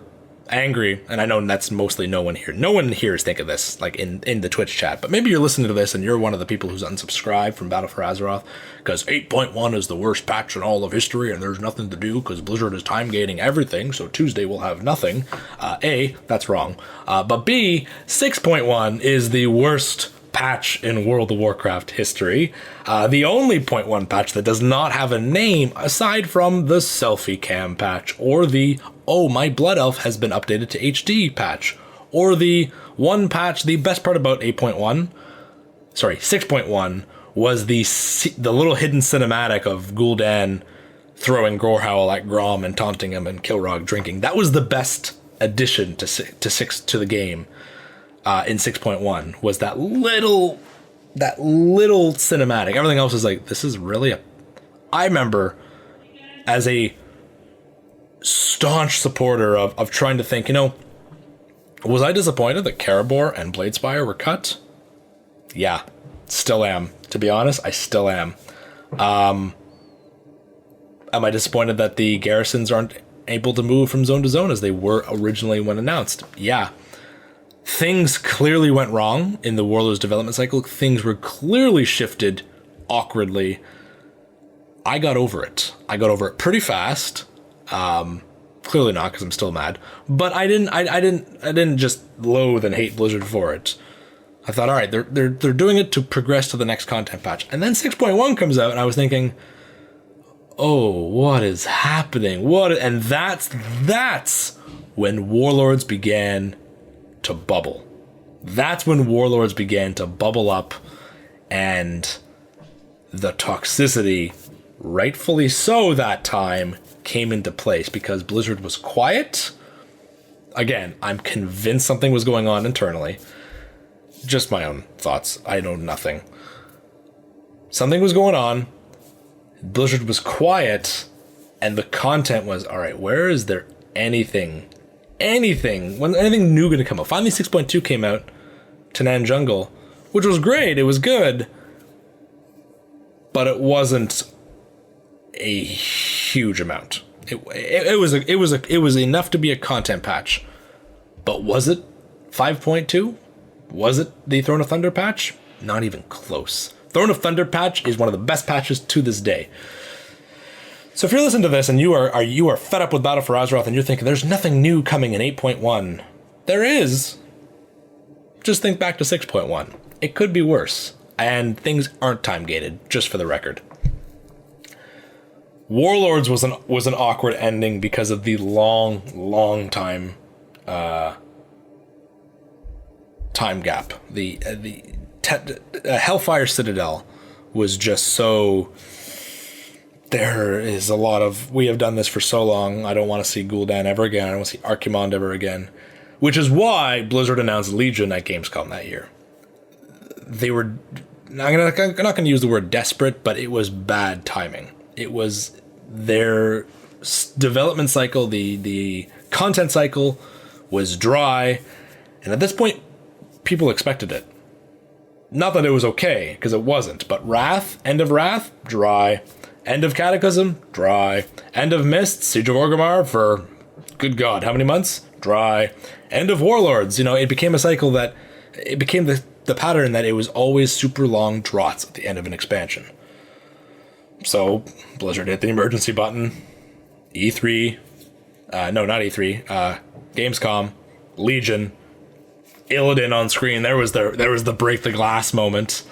Speaker 1: angry, and I know that's mostly no one here. No one here is thinking this, like in the Twitch chat, but maybe you're listening to this and you're one of the people who's unsubscribed from Battle for Azeroth because 8.1 is the worst patch in all of history and there's nothing to do because Blizzard is time gating everything, so Tuesday will have nothing. A, that's wrong. But B, 6.1 is the worst patch in World of Warcraft history. The only 0.1 patch that does not have a name aside from the selfie cam patch or the oh my blood elf has been updated to HD patch, or the one patch. The best part about 6.1 was the little hidden cinematic of Gul'dan throwing Gorehowl at Grom and taunting him and Kilrog drinking. That was the best addition to the game. In 6.1 was that little cinematic. Everything else is like, this is really I remember as a staunch supporter of trying to think, was I disappointed that Karabor and Bladespire were cut? Yeah, still am. To be honest, I still am. Am I disappointed that the garrisons aren't able to move from zone to zone as they were originally when announced? Yeah. things clearly went wrong in the Warlords development cycle. Things were clearly shifted awkwardly. I got over it. I got over it pretty fast. Clearly not, because I'm still mad. But I didn't just loathe and hate Blizzard for it. I thought, all right, they're doing it to progress to the next content patch. And then 6.1 comes out, and I was thinking, oh, what is happening? And that's when Warlords began to bubble. That's when Warlords began to bubble up, and the toxicity, rightfully so that time, came into place because Blizzard was quiet. Again, I'm convinced something was going on internally. Just my own thoughts. I know nothing. Something was going on. Blizzard was quiet, and the content was, all right, where is there anything, when anything new going to come out? Finally, 6.2 came out, Tanan Jungle, which was great. It was good, but it wasn't a huge amount. It was enough to be a content patch, but was it 5.2? Was it the Throne of Thunder patch? Not even close. Throne of Thunder patch is one of the best patches to this day. So if you're listening to this and you are fed up with Battle for Azeroth and you're thinking there's nothing new coming in 8.1, there is. Just think back to 6.1. It could be worse, and things aren't time gated. Just for the record, Warlords was an awkward ending because of the long time time gap. The Hellfire Citadel was just so. There is a lot of, we have done this for so long, I don't want to see Gul'dan ever again, I don't want to see Archimond ever again. Which is why Blizzard announced Legion at Gamescom that year. They were, I'm not going to use the word desperate, but it was bad timing. It was their development cycle, the content cycle was dry, and at this point, people expected it. Not that it was okay, because it wasn't, but Wrath, End of Wrath, dry. End of Cataclysm, dry. End of Mist, Siege of Orgrimmar for, good God, how many months? Dry. End of Warlords, it became a cycle that, it became the pattern that it was always super long draughts at the end of an expansion. So, Blizzard hit the emergency button. E3, no, not E3, Gamescom, Legion, Illidan on screen. There was the break the glass moment.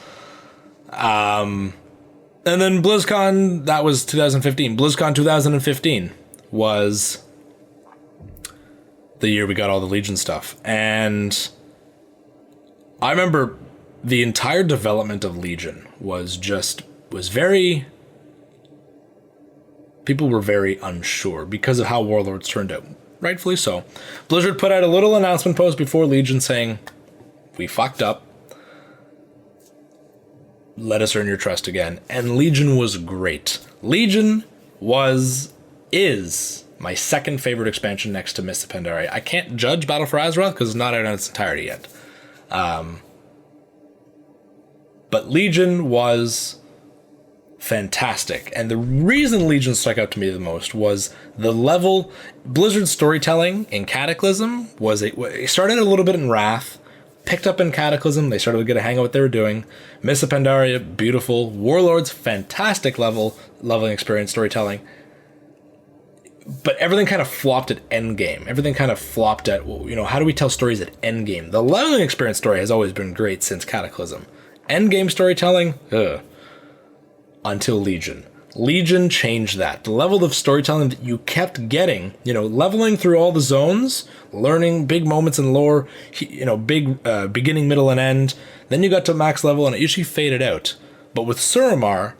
Speaker 1: And then BlizzCon, that was 2015. BlizzCon 2015 was the year we got all the Legion stuff. And I remember the entire development of Legion was very... People were very unsure because of how Warlords turned out. Rightfully so. Blizzard put out a little announcement post before Legion saying, we fucked up. Let us earn your trust again. And Legion was great. Legion is my second favorite expansion next to Mists of Pandaria. I can't judge Battle for Azeroth because it's not out in its entirety yet. But Legion was fantastic. And the reason Legion stuck out to me the most was the level. Blizzard's storytelling in Cataclysm it started a little bit in Wrath, picked up in Cataclysm. They started to get a hang of what they were doing. Mists of Pandaria, beautiful. Warlords, fantastic leveling experience, storytelling. But everything kind of flopped at Endgame. Everything kind of flopped at, how do we tell stories at Endgame? The leveling experience story has always been great since Cataclysm. Endgame storytelling, until Legion. Legion changed that. The level of storytelling that you kept getting, leveling through all the zones, learning big moments in lore, big beginning, middle, and end. Then you got to max level and it usually faded out. But with Suramar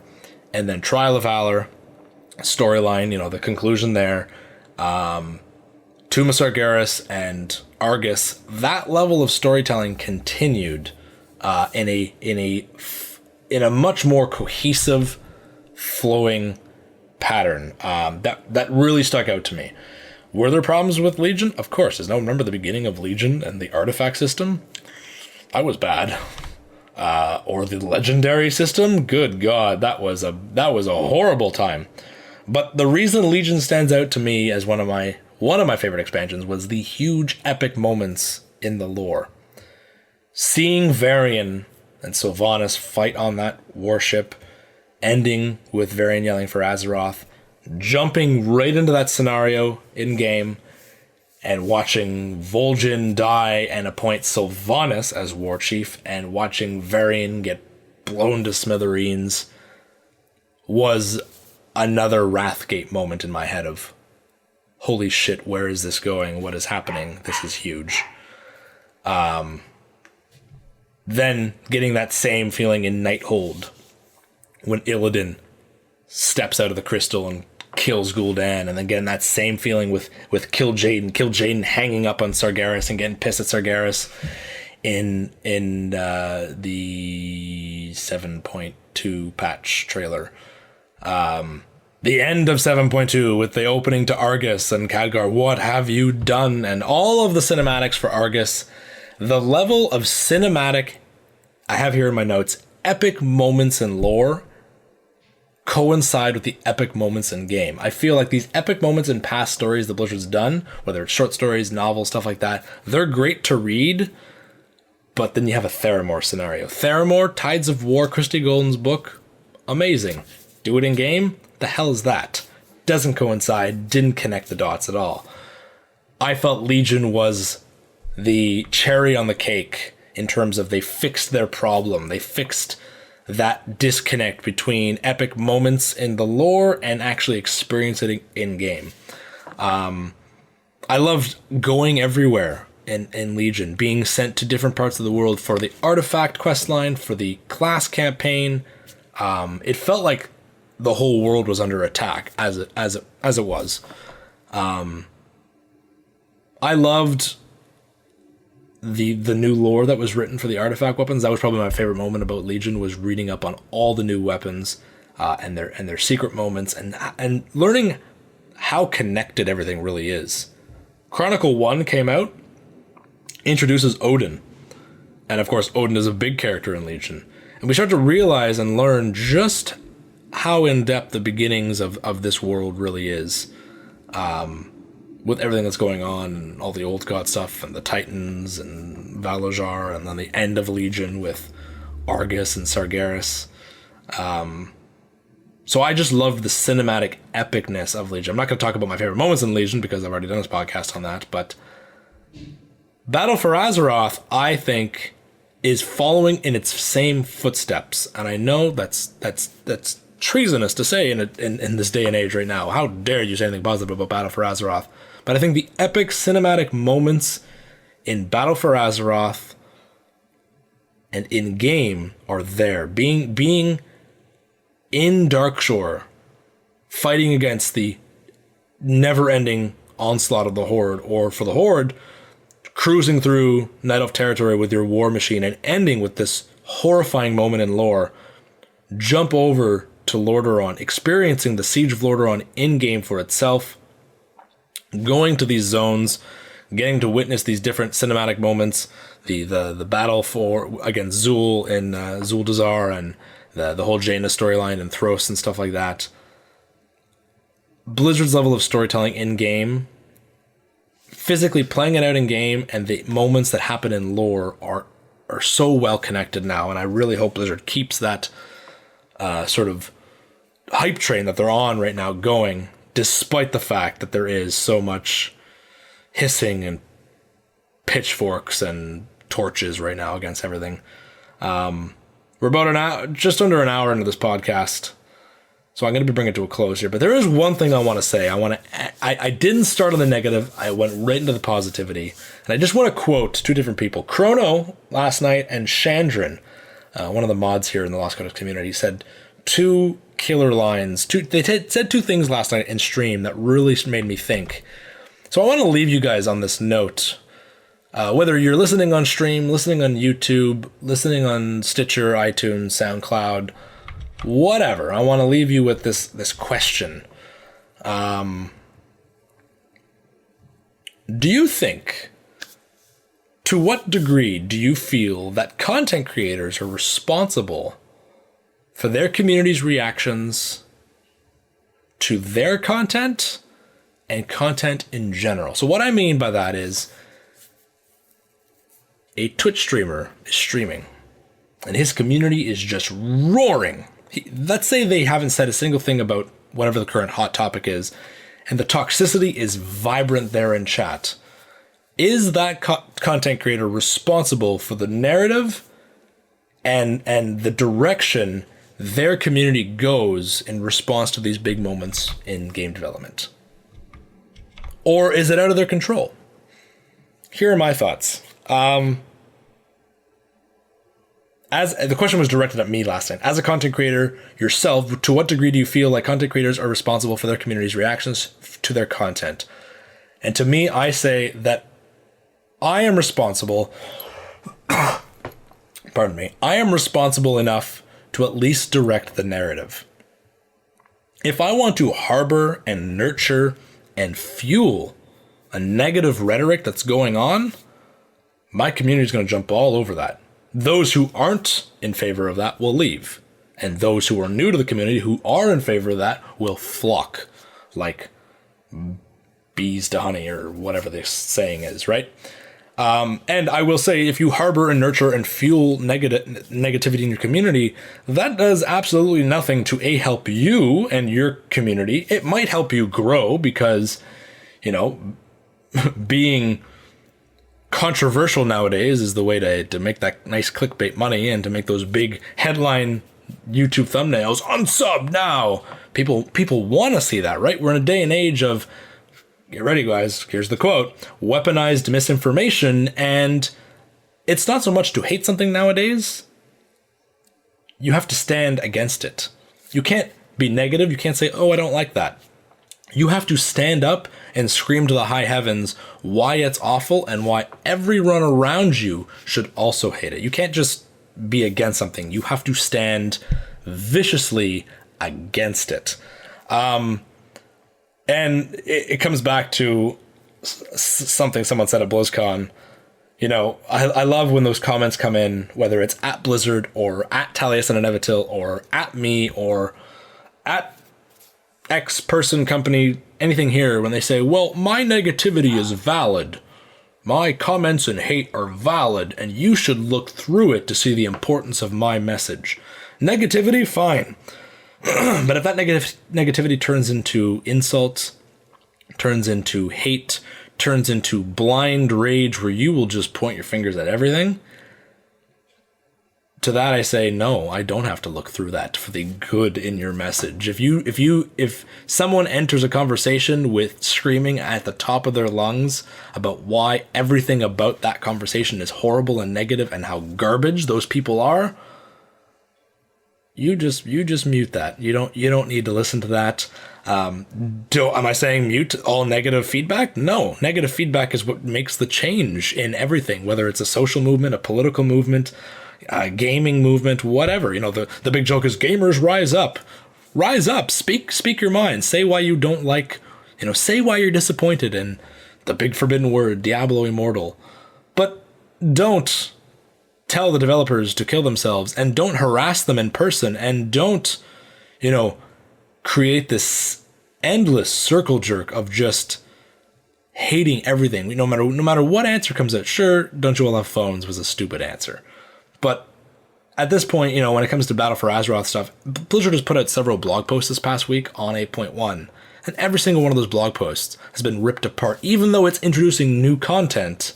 Speaker 1: and then Trial of Valor, storyline, the conclusion there, Tomb of Sargeras and Argus, that level of storytelling continued in a much more cohesive, flowing pattern that really stuck out to me. Were there problems with Legion? Of course. Does no one remember the beginning of Legion and the artifact system? That was bad. Or the legendary system? Good God, that was a horrible time. But the reason Legion stands out to me as one of my favorite expansions was the huge epic moments in the lore. seeing Varian and Sylvanas fight on that warship, ending with Varian yelling for Azeroth, jumping right into that scenario in-game, and watching Vol'jin die and appoint Sylvanas as war chief, and watching Varian get blown to smithereens, was another Wrathgate moment in my head of, holy shit, where is this going? What is happening? This is huge. Then getting that same feeling in Nighthold when Illidan steps out of the crystal and kills Gul'dan, and then getting that same feeling with Kill Jaden hanging up on Sargeras and getting pissed at Sargeras in the 7.2 patch trailer. The end of 7.2 with the opening to Argus and Khadgar, what have you done? And all of the cinematics for Argus. The level of cinematic, I have here in my notes, epic moments in lore coincide with the epic moments in game. I feel like these epic moments in past stories that Blizzard's done, whether it's short stories, novels, stuff like that, they're great to read, but then you have a Theramore scenario. Theramore, Tides of War, Christy Golden's book, amazing. Do it in game? The hell is that? Doesn't coincide, didn't connect the dots at all. I felt Legion was the cherry on the cake in terms of they fixed their problem. They fixed that disconnect between epic moments in the lore and actually experiencing it in game. I loved going everywhere in Legion, being sent to different parts of the world for the artifact questline, for the class campaign. It felt like the whole world was under attack as it was. I loved the new lore that was written for the artifact weapons. That was probably my favorite moment about Legion, was reading up on all the new weapons and their secret moments and learning how connected everything really is. Chronicle 1 came out, introduces Odin, and of course Odin is a big character in Legion, and we start to realize and learn just how in-depth the beginnings of this world really is, with everything that's going on, and all the old god stuff, and the Titans, and Valajar, and then the end of Legion with Argus and Sargeras. So I just love the cinematic epicness of Legion. I'm not going to talk about my favorite moments in Legion, because I've already done this podcast on that, but Battle for Azeroth, I think, is following in its same footsteps, and I know that's treasonous to say in this day and age right now. How dare you say anything positive about Battle for Azeroth? But I think the epic cinematic moments in Battle for Azeroth and in game are there. Being in Darkshore, fighting against the never-ending onslaught of the Horde, or for the Horde, cruising through Night Elf territory with your war machine and ending with this horrifying moment in lore. Jump over to Lordaeron, experiencing the Siege of Lordaeron in-game for itself, going to these zones, getting to witness these different cinematic moments, the battle against Zul in Zuldazar, and the whole Jaina storyline and Thros and stuff like that. Blizzard's level of storytelling in-game, physically playing it out in-game, and the moments that happen in lore are so well connected now, and I really hope Blizzard keeps that sort of hype train that they're on right now going, despite the fact that there is so much hissing and pitchforks and torches right now against everything. We're about an hour, just under an hour into this podcast, so I'm going to be bringing it to a close here. But there is one thing I want to say. I didn't start on the negative. I went right into the positivity, and I just want to quote two different people: Chrono last night and Chandran, one of the mods here in the Lost Codex community, said two killer lines. They said two things last night in stream that really made me think. So I want to leave you guys on this note. Whether you're listening on stream, listening on YouTube, listening on Stitcher, iTunes, SoundCloud, whatever, I want to leave you with this question. Do you think, to what degree do you feel that content creators are responsible for their community's reactions to their content and content in general? So what I mean by that is, a Twitch streamer is streaming and his community is just roaring. Let's say they haven't said a single thing about whatever the current hot topic is, and the toxicity is vibrant there in chat. Is that content creator responsible for the narrative and the direction their community goes in response to these big moments in game development? Or is it out of their control? Here are my thoughts. As the question was directed at me last night, as a content creator yourself, to what degree do you feel like content creators are responsible for their community's reactions to their content? And to me, I say that I am responsible. Pardon me. I am responsible enough to at least direct the narrative. If I want to harbor and nurture and fuel a negative rhetoric that's going on, my community is going to jump all over that. Those who aren't in favor of that will leave. And those who are new to the community who are in favor of that will flock like bees to honey, or whatever this saying is, right? And I will say, if you harbor and nurture and fuel negativity in your community, that does absolutely nothing to help you and your community. It might help you grow because, you know, being controversial nowadays is the way to make that nice clickbait money and to make those big headline YouTube thumbnails. Unsub now. People want to see that, right? We're in a day and age of, get ready, guys. Here's the quote: weaponized misinformation. And it's not so much to hate something nowadays. You have to stand against it. You can't be negative. You can't say, oh, I don't like that. You have to stand up and scream to the high heavens why it's awful and why everyone around you should also hate it. You can't just be against something. You have to stand viciously against it. And it comes back to something someone said at BlizzCon. You know, I love when those comments come in, whether it's at Blizzard or at Taliesin and Evitil or at me or at X person, company, anything here, when they say, well, my negativity is valid. My comments and hate are valid, and you should look through it to see the importance of my message. Negativity, fine. But if that negativity turns into insults, turns into hate, turns into blind rage where you will just point your fingers at everything, to that I say, no, I don't have to look through that for the good in your message. If someone enters a conversation with screaming at the top of their lungs about why everything about that conversation is horrible and negative and how garbage those people are, you just mute that. You don't need to listen to that. Am I saying mute all negative feedback? No, negative feedback is what makes the change in everything, whether it's a social movement, a political movement, gaming movement, whatever. You know, the big joke is gamers rise up, speak your mind, say why you don't like, you know, say why you're disappointed in the big forbidden word, Diablo Immortal. But don't tell the developers to kill themselves, and don't harass them in person, and don't, you know, create this endless circle jerk of just hating everything. No matter what answer comes out. Sure, don't you all have phones was a stupid answer. But at this point, you know, when it comes to Battle for Azeroth stuff, Blizzard has put out several blog posts this past week on 8.1, and every single one of those blog posts has been ripped apart. Even though it's introducing new content,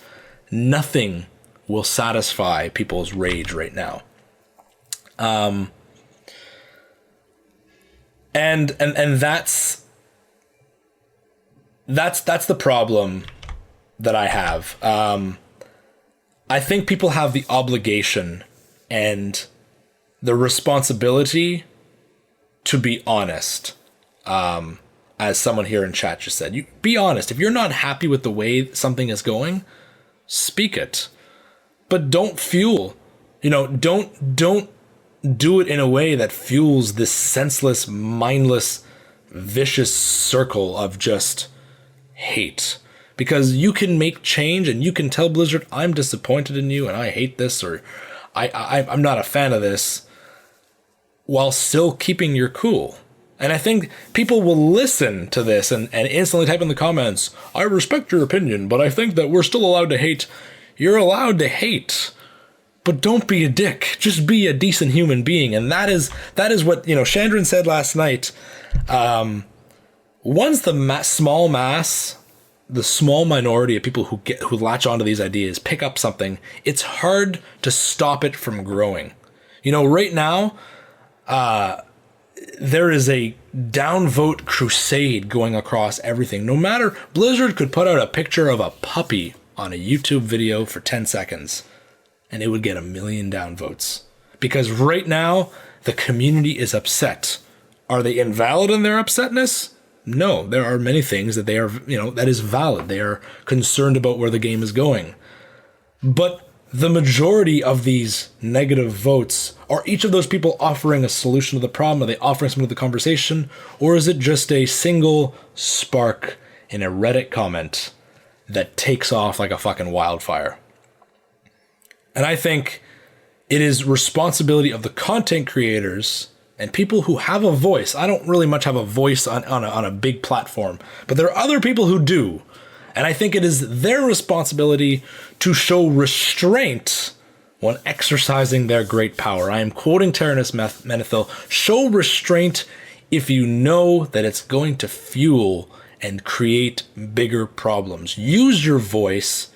Speaker 1: nothing will satisfy people's rage right now. And that's the problem that I have. I think people have the obligation and the responsibility to be honest. As someone here in chat just said, you be honest. If you're not happy with the way something is going, speak it. But don't fuel, you know, don't do it in a way that fuels this senseless, mindless, vicious circle of just hate. Because you can make change and you can tell Blizzard, I'm disappointed in you and I hate this, or I'm not a fan of this, while still keeping your cool. And I think people will listen to this and instantly type in the comments, I respect your opinion, but I think that we're still allowed to hate. You're allowed to hate, but don't be a dick. Just be a decent human being. And that is what, Chandran said last night. Once the small mass, the small minority of people who latch onto these ideas pick up something, it's hard to stop it from growing. Right now, there is a downvote crusade going across everything. No matter, Blizzard could put out a picture of a puppy on a YouTube video for 10 seconds, and it would get 1 million downvotes. Because right now, the community is upset. Are they invalid in their upsetness? No, there are many things that they are, that is valid. They are concerned about where the game is going. But the majority of these negative votes, are each of those people offering a solution to the problem? Are they offering something to the conversation? Or is it just a single spark in a Reddit comment that takes off like a fucking wildfire? And I think it is responsibility of the content creators and people who have a voice. I don't really much have a voice on a big platform, but there are other people who do. And I think it is their responsibility to show restraint when exercising their great power. I am quoting Tyrannus Menethil, show restraint if you know that it's going to fuel and create bigger problems. Use your voice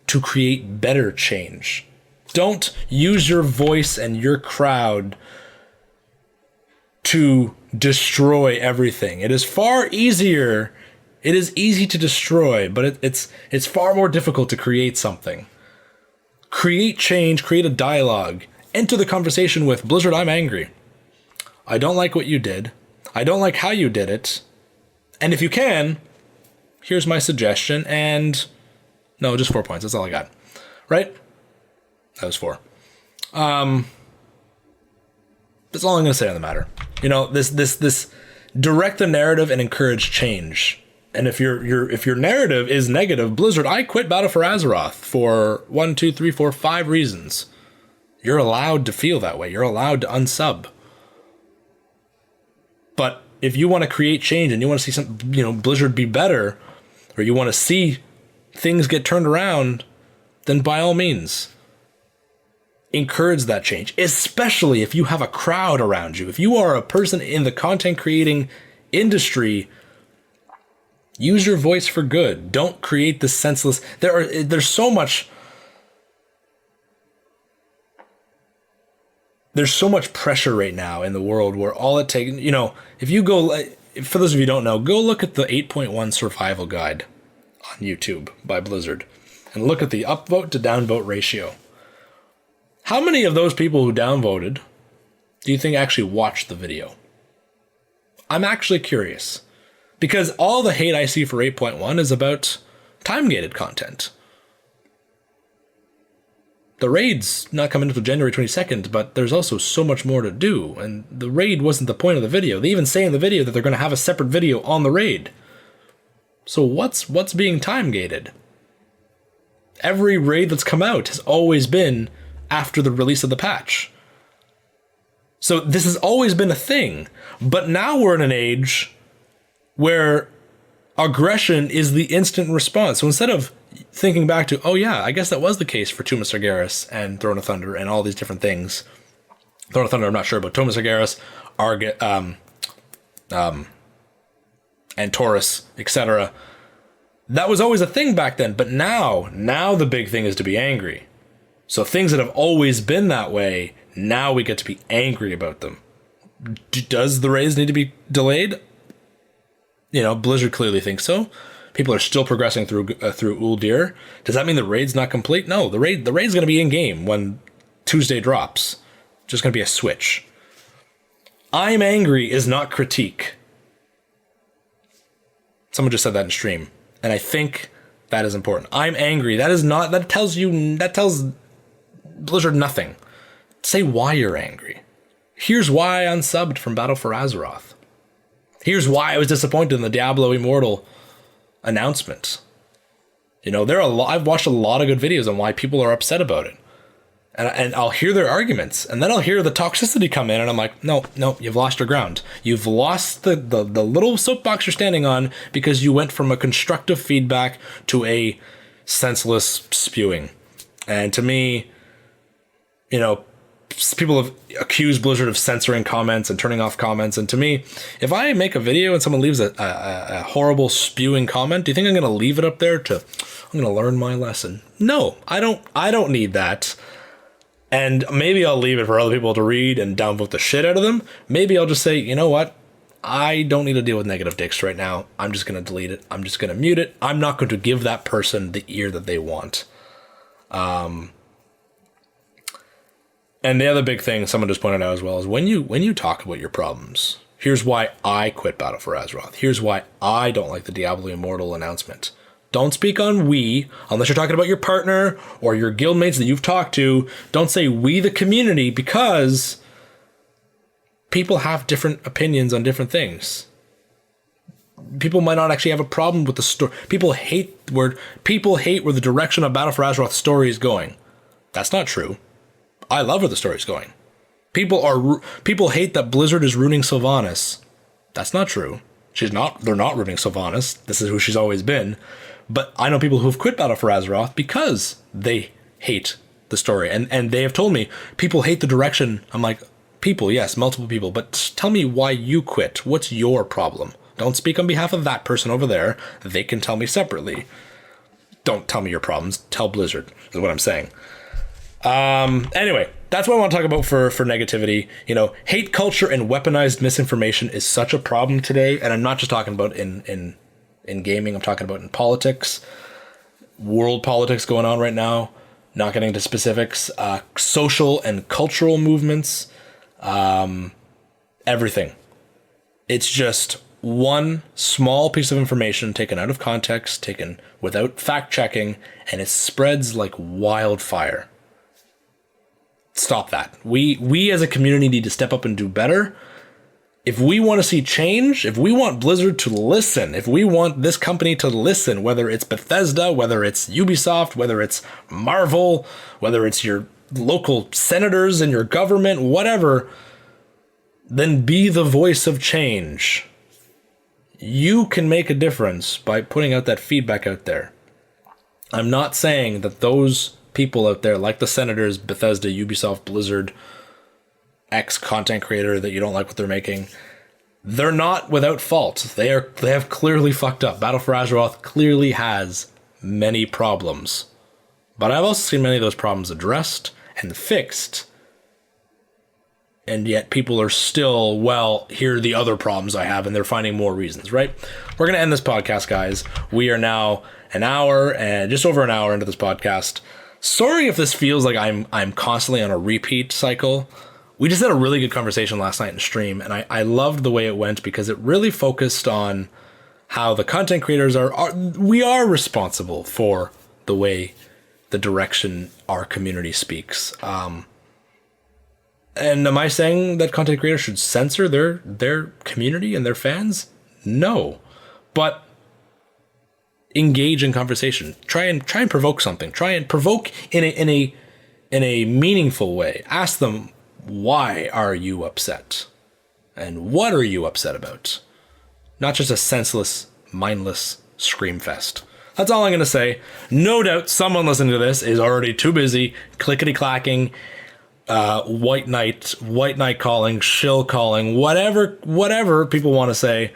Speaker 1: to create better change. Don't use your voice and your crowd to destroy everything. It is far easier. It is easy to destroy, but it's far more difficult to create something. Create change, create a dialogue. Enter the conversation with, Blizzard, I'm angry. I don't like what you did. I don't like how you did it. And if you can, here's my suggestion. And no, just 4 points. That's all I got. Right? That was 4. That's all I'm going to say on the matter. This direct the narrative and encourage change. And if your narrative is negative, Blizzard, I quit Battle for Azeroth for 1, 2, 3, 4, 5 reasons. You're allowed to feel that way. You're allowed to unsub. But if you want to create change and you want to see some, Blizzard be better, or you want to see things get turned around, then by all means, encourage that change, especially if you have a crowd around you. If you are a person in the content creating industry, use your voice for good. Don't create this senseless. There's so much pressure right now in the world where all it takes, if you go, for those of you who don't know, go look at the 8.1 survival guide on YouTube by Blizzard and look at the upvote to downvote ratio. How many of those people who downvoted do you think actually watched the video? I'm actually curious, because all the hate I see for 8.1 is about time-gated content. The raid's not coming until January 22nd, but there's also so much more to do, and the raid wasn't the point of the video. They even say in the video that they're going to have a separate video on the raid. So what's being time-gated? Every raid that's come out has always been after the release of the patch. So this has always been a thing, but now we're in an age where aggression is the instant response. So instead of thinking back to, oh yeah, I guess that was the case for Tomb of Sargeras and Throne of Thunder and all these different things. Throne of Thunder, I'm not sure, but Tomb of Sargeras, and Taurus, etc. That was always a thing back then, but now the big thing is to be angry. So things that have always been that way, now we get to be angry about them. Does the raids need to be delayed? Blizzard clearly thinks so. People are still progressing through Uldir. Does that mean the raid's not complete? No, the raid's going to be in game when Tuesday drops. Just going to be a switch. I'm angry is not critique. Someone just said that in stream, and I think that is important. I'm angry. That tells Blizzard nothing. Say why you're angry. Here's why I unsubbed from Battle for Azeroth. Here's why I was disappointed in the Diablo Immortal announcement. I've watched a lot of good videos on why people are upset about it. And I'll hear their arguments, and then I'll hear the toxicity come in, and I'm like, no, you've lost your ground. You've lost the little soapbox you're standing on because you went from a constructive feedback to a senseless spewing. And to me, people have accused Blizzard of censoring comments and turning off comments. And to me, if I make a video and someone leaves a horrible spewing comment, do you think I'm going to leave it up there I'm going to learn my lesson? No, I don't need that. And maybe I'll leave it for other people to read and downvote the shit out of them. Maybe I'll just say, you know what? I don't need to deal with negative dicks right now. I'm just going to delete it. I'm just going to mute it. I'm not going to give that person the ear that they want. And the other big thing someone just pointed out as well is when you talk about your problems, here's why I quit Battle for Azeroth. Here's why I don't like the Diablo Immortal announcement. Don't speak on we, unless you're talking about your partner or your guildmates that you've talked to. Don't say we the community, because people have different opinions on different things. People might not actually have a problem with the story. People hate where the direction of Battle for Azeroth's story is going. That's not true. I love where the story's going. People hate that Blizzard is ruining Sylvanas. That's not true. They're not ruining Sylvanas. This is who she's always been. But I know people who've quit Battle for Azeroth because they hate the story. And they have told me people hate the direction. I'm like, people, yes, multiple people, but tell me why you quit. What's your problem? Don't speak on behalf of that person over there. They can tell me separately. Don't tell me your problems. Tell Blizzard, is what I'm saying. Anyway, that's what I want to talk about for negativity. Hate culture and weaponized misinformation is such a problem today. And I'm not just talking about in gaming. I'm talking about in politics, world politics going on right now, not getting into specifics, social and cultural movements, everything. It's just one small piece of information taken out of context, taken without fact checking, and it spreads like wildfire. Stop that. We as a community need to step up and do better. If we want to see change, if we want Blizzard to listen, if we want this company to listen, whether it's Bethesda, whether it's Ubisoft, whether it's Marvel, whether it's your local senators in your government, whatever, then be the voice of change. You can make a difference by putting out that feedback out there. I'm not saying that those people out there, like the senators, Bethesda, Ubisoft, Blizzard, X content creator that you don't like what they're making, they're not without fault. They have clearly fucked up. Battle for Azeroth clearly has many problems. But I've also seen many of those problems addressed and fixed. And yet people are still, well, here are the other problems I have, and they're finding more reasons, right? We're going to end this podcast, guys. We are now an hour and just over an hour into this podcast. Sorry if this feels like I'm constantly on a repeat cycle. We just had a really good conversation last night in stream, and I loved the way it went because it really focused on how the content creators we are responsible for the way, the direction our community speaks. And am I saying that content creators should censor their community and their fans? No, but engage in conversation. Try and provoke something. Try and provoke in a meaningful way. Ask them, why are you upset? And what are you upset about? Not just a senseless, mindless scream fest. That's all I'm going to say. No doubt someone listening to this is already too busy clickety-clacking, white knight calling, shill calling, whatever people want to say.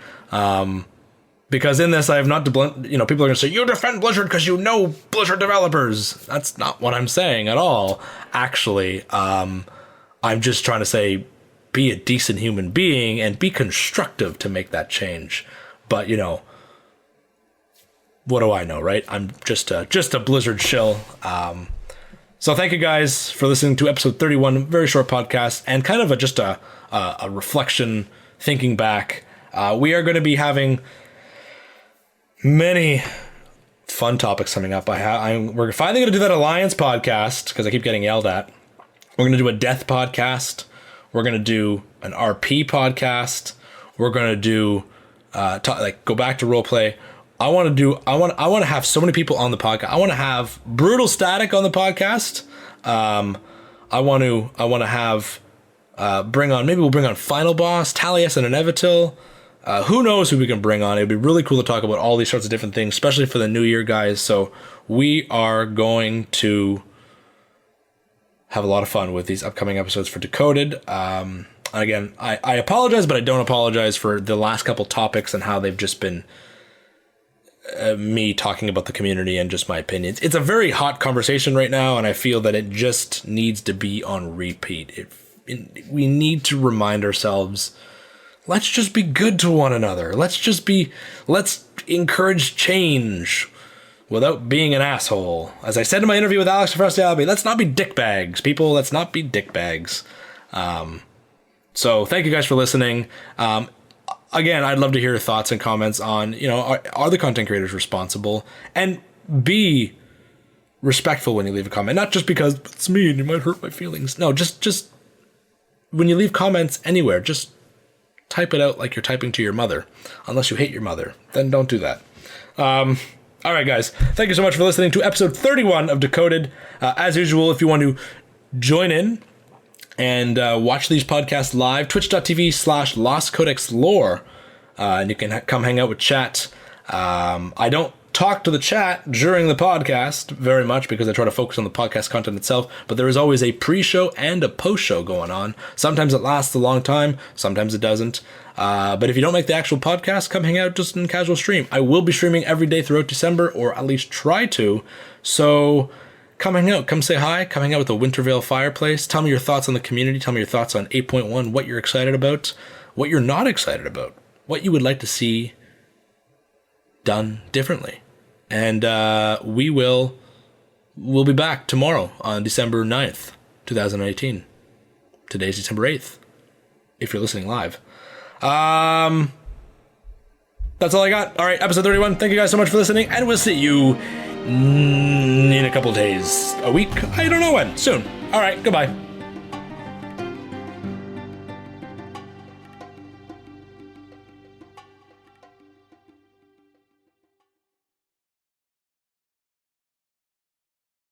Speaker 1: Because in this, I have not, people are going to say, you defend Blizzard because you know Blizzard developers. That's not what I'm saying at all. Actually, I'm just trying to say, be a decent human being and be constructive to make that change. But, what do I know, right? I'm just a Blizzard shill. So thank you guys for listening to episode 31, very short podcast, and kind of just a reflection, thinking back. We are going to be having many fun topics coming up. We're finally going to do that Alliance podcast because I keep getting yelled at. We're going to do a death podcast. We're going to do an RP podcast. We're going to do go back to roleplay. I want to have so many people on the podcast. I want to have Brutal Static on the podcast. I want to have maybe we'll bring on Final Boss, Talius, and Inevitil. Who knows who we can bring on? It'd be really cool to talk about all these sorts of different things, especially for the new year, guys. So we are going to have a lot of fun with these upcoming episodes for Decoded. Again, I apologize, but I don't apologize for the last couple topics and how they've just been me talking about the community and just my opinions. It's a very hot conversation right now, and I feel that it just needs to be on repeat. We need to remind ourselves, let's just be good to one another. Let's encourage change without being an asshole. As I said in my interview with Alex Frestialbi, let's not be dickbags, people. Let's not be dickbags. So thank you guys for listening. Again, I'd love to hear your thoughts and comments on, are the content creators responsible? And be respectful when you leave a comment. Not just because it's me and you might hurt my feelings. No, just when you leave comments anywhere, just type it out like you're typing to your mother. Unless you hate your mother, then don't do that. All right, guys. Thank you so much for listening to episode 31 of Decoded. As usual, if you want to join in and watch these podcasts live, twitch.tv/Lost Codex Lore. And you can come hang out with chat. I don't talk to the chat during the podcast very much because I try to focus on the podcast content itself, but there is always a pre-show and a post-show going on. Sometimes it lasts a long time, sometimes it doesn't. But if you don't make the actual podcast, come hang out just in casual stream. I will be streaming every day throughout December, or at least try to. So come hang out, come say hi, come hang out with the Wintervale fireplace. Tell me your thoughts on the community. Tell me your thoughts on 8.1, what you're excited about, what you're not excited about, what you would like to see done differently. And we'll be back tomorrow on December 9th, 2018. Today's December 8th, if you're listening live. That's all I got. All right, episode 31. Thank you guys so much for listening, and we'll see you in a couple days, a week. I don't know when. Soon. All right, goodbye.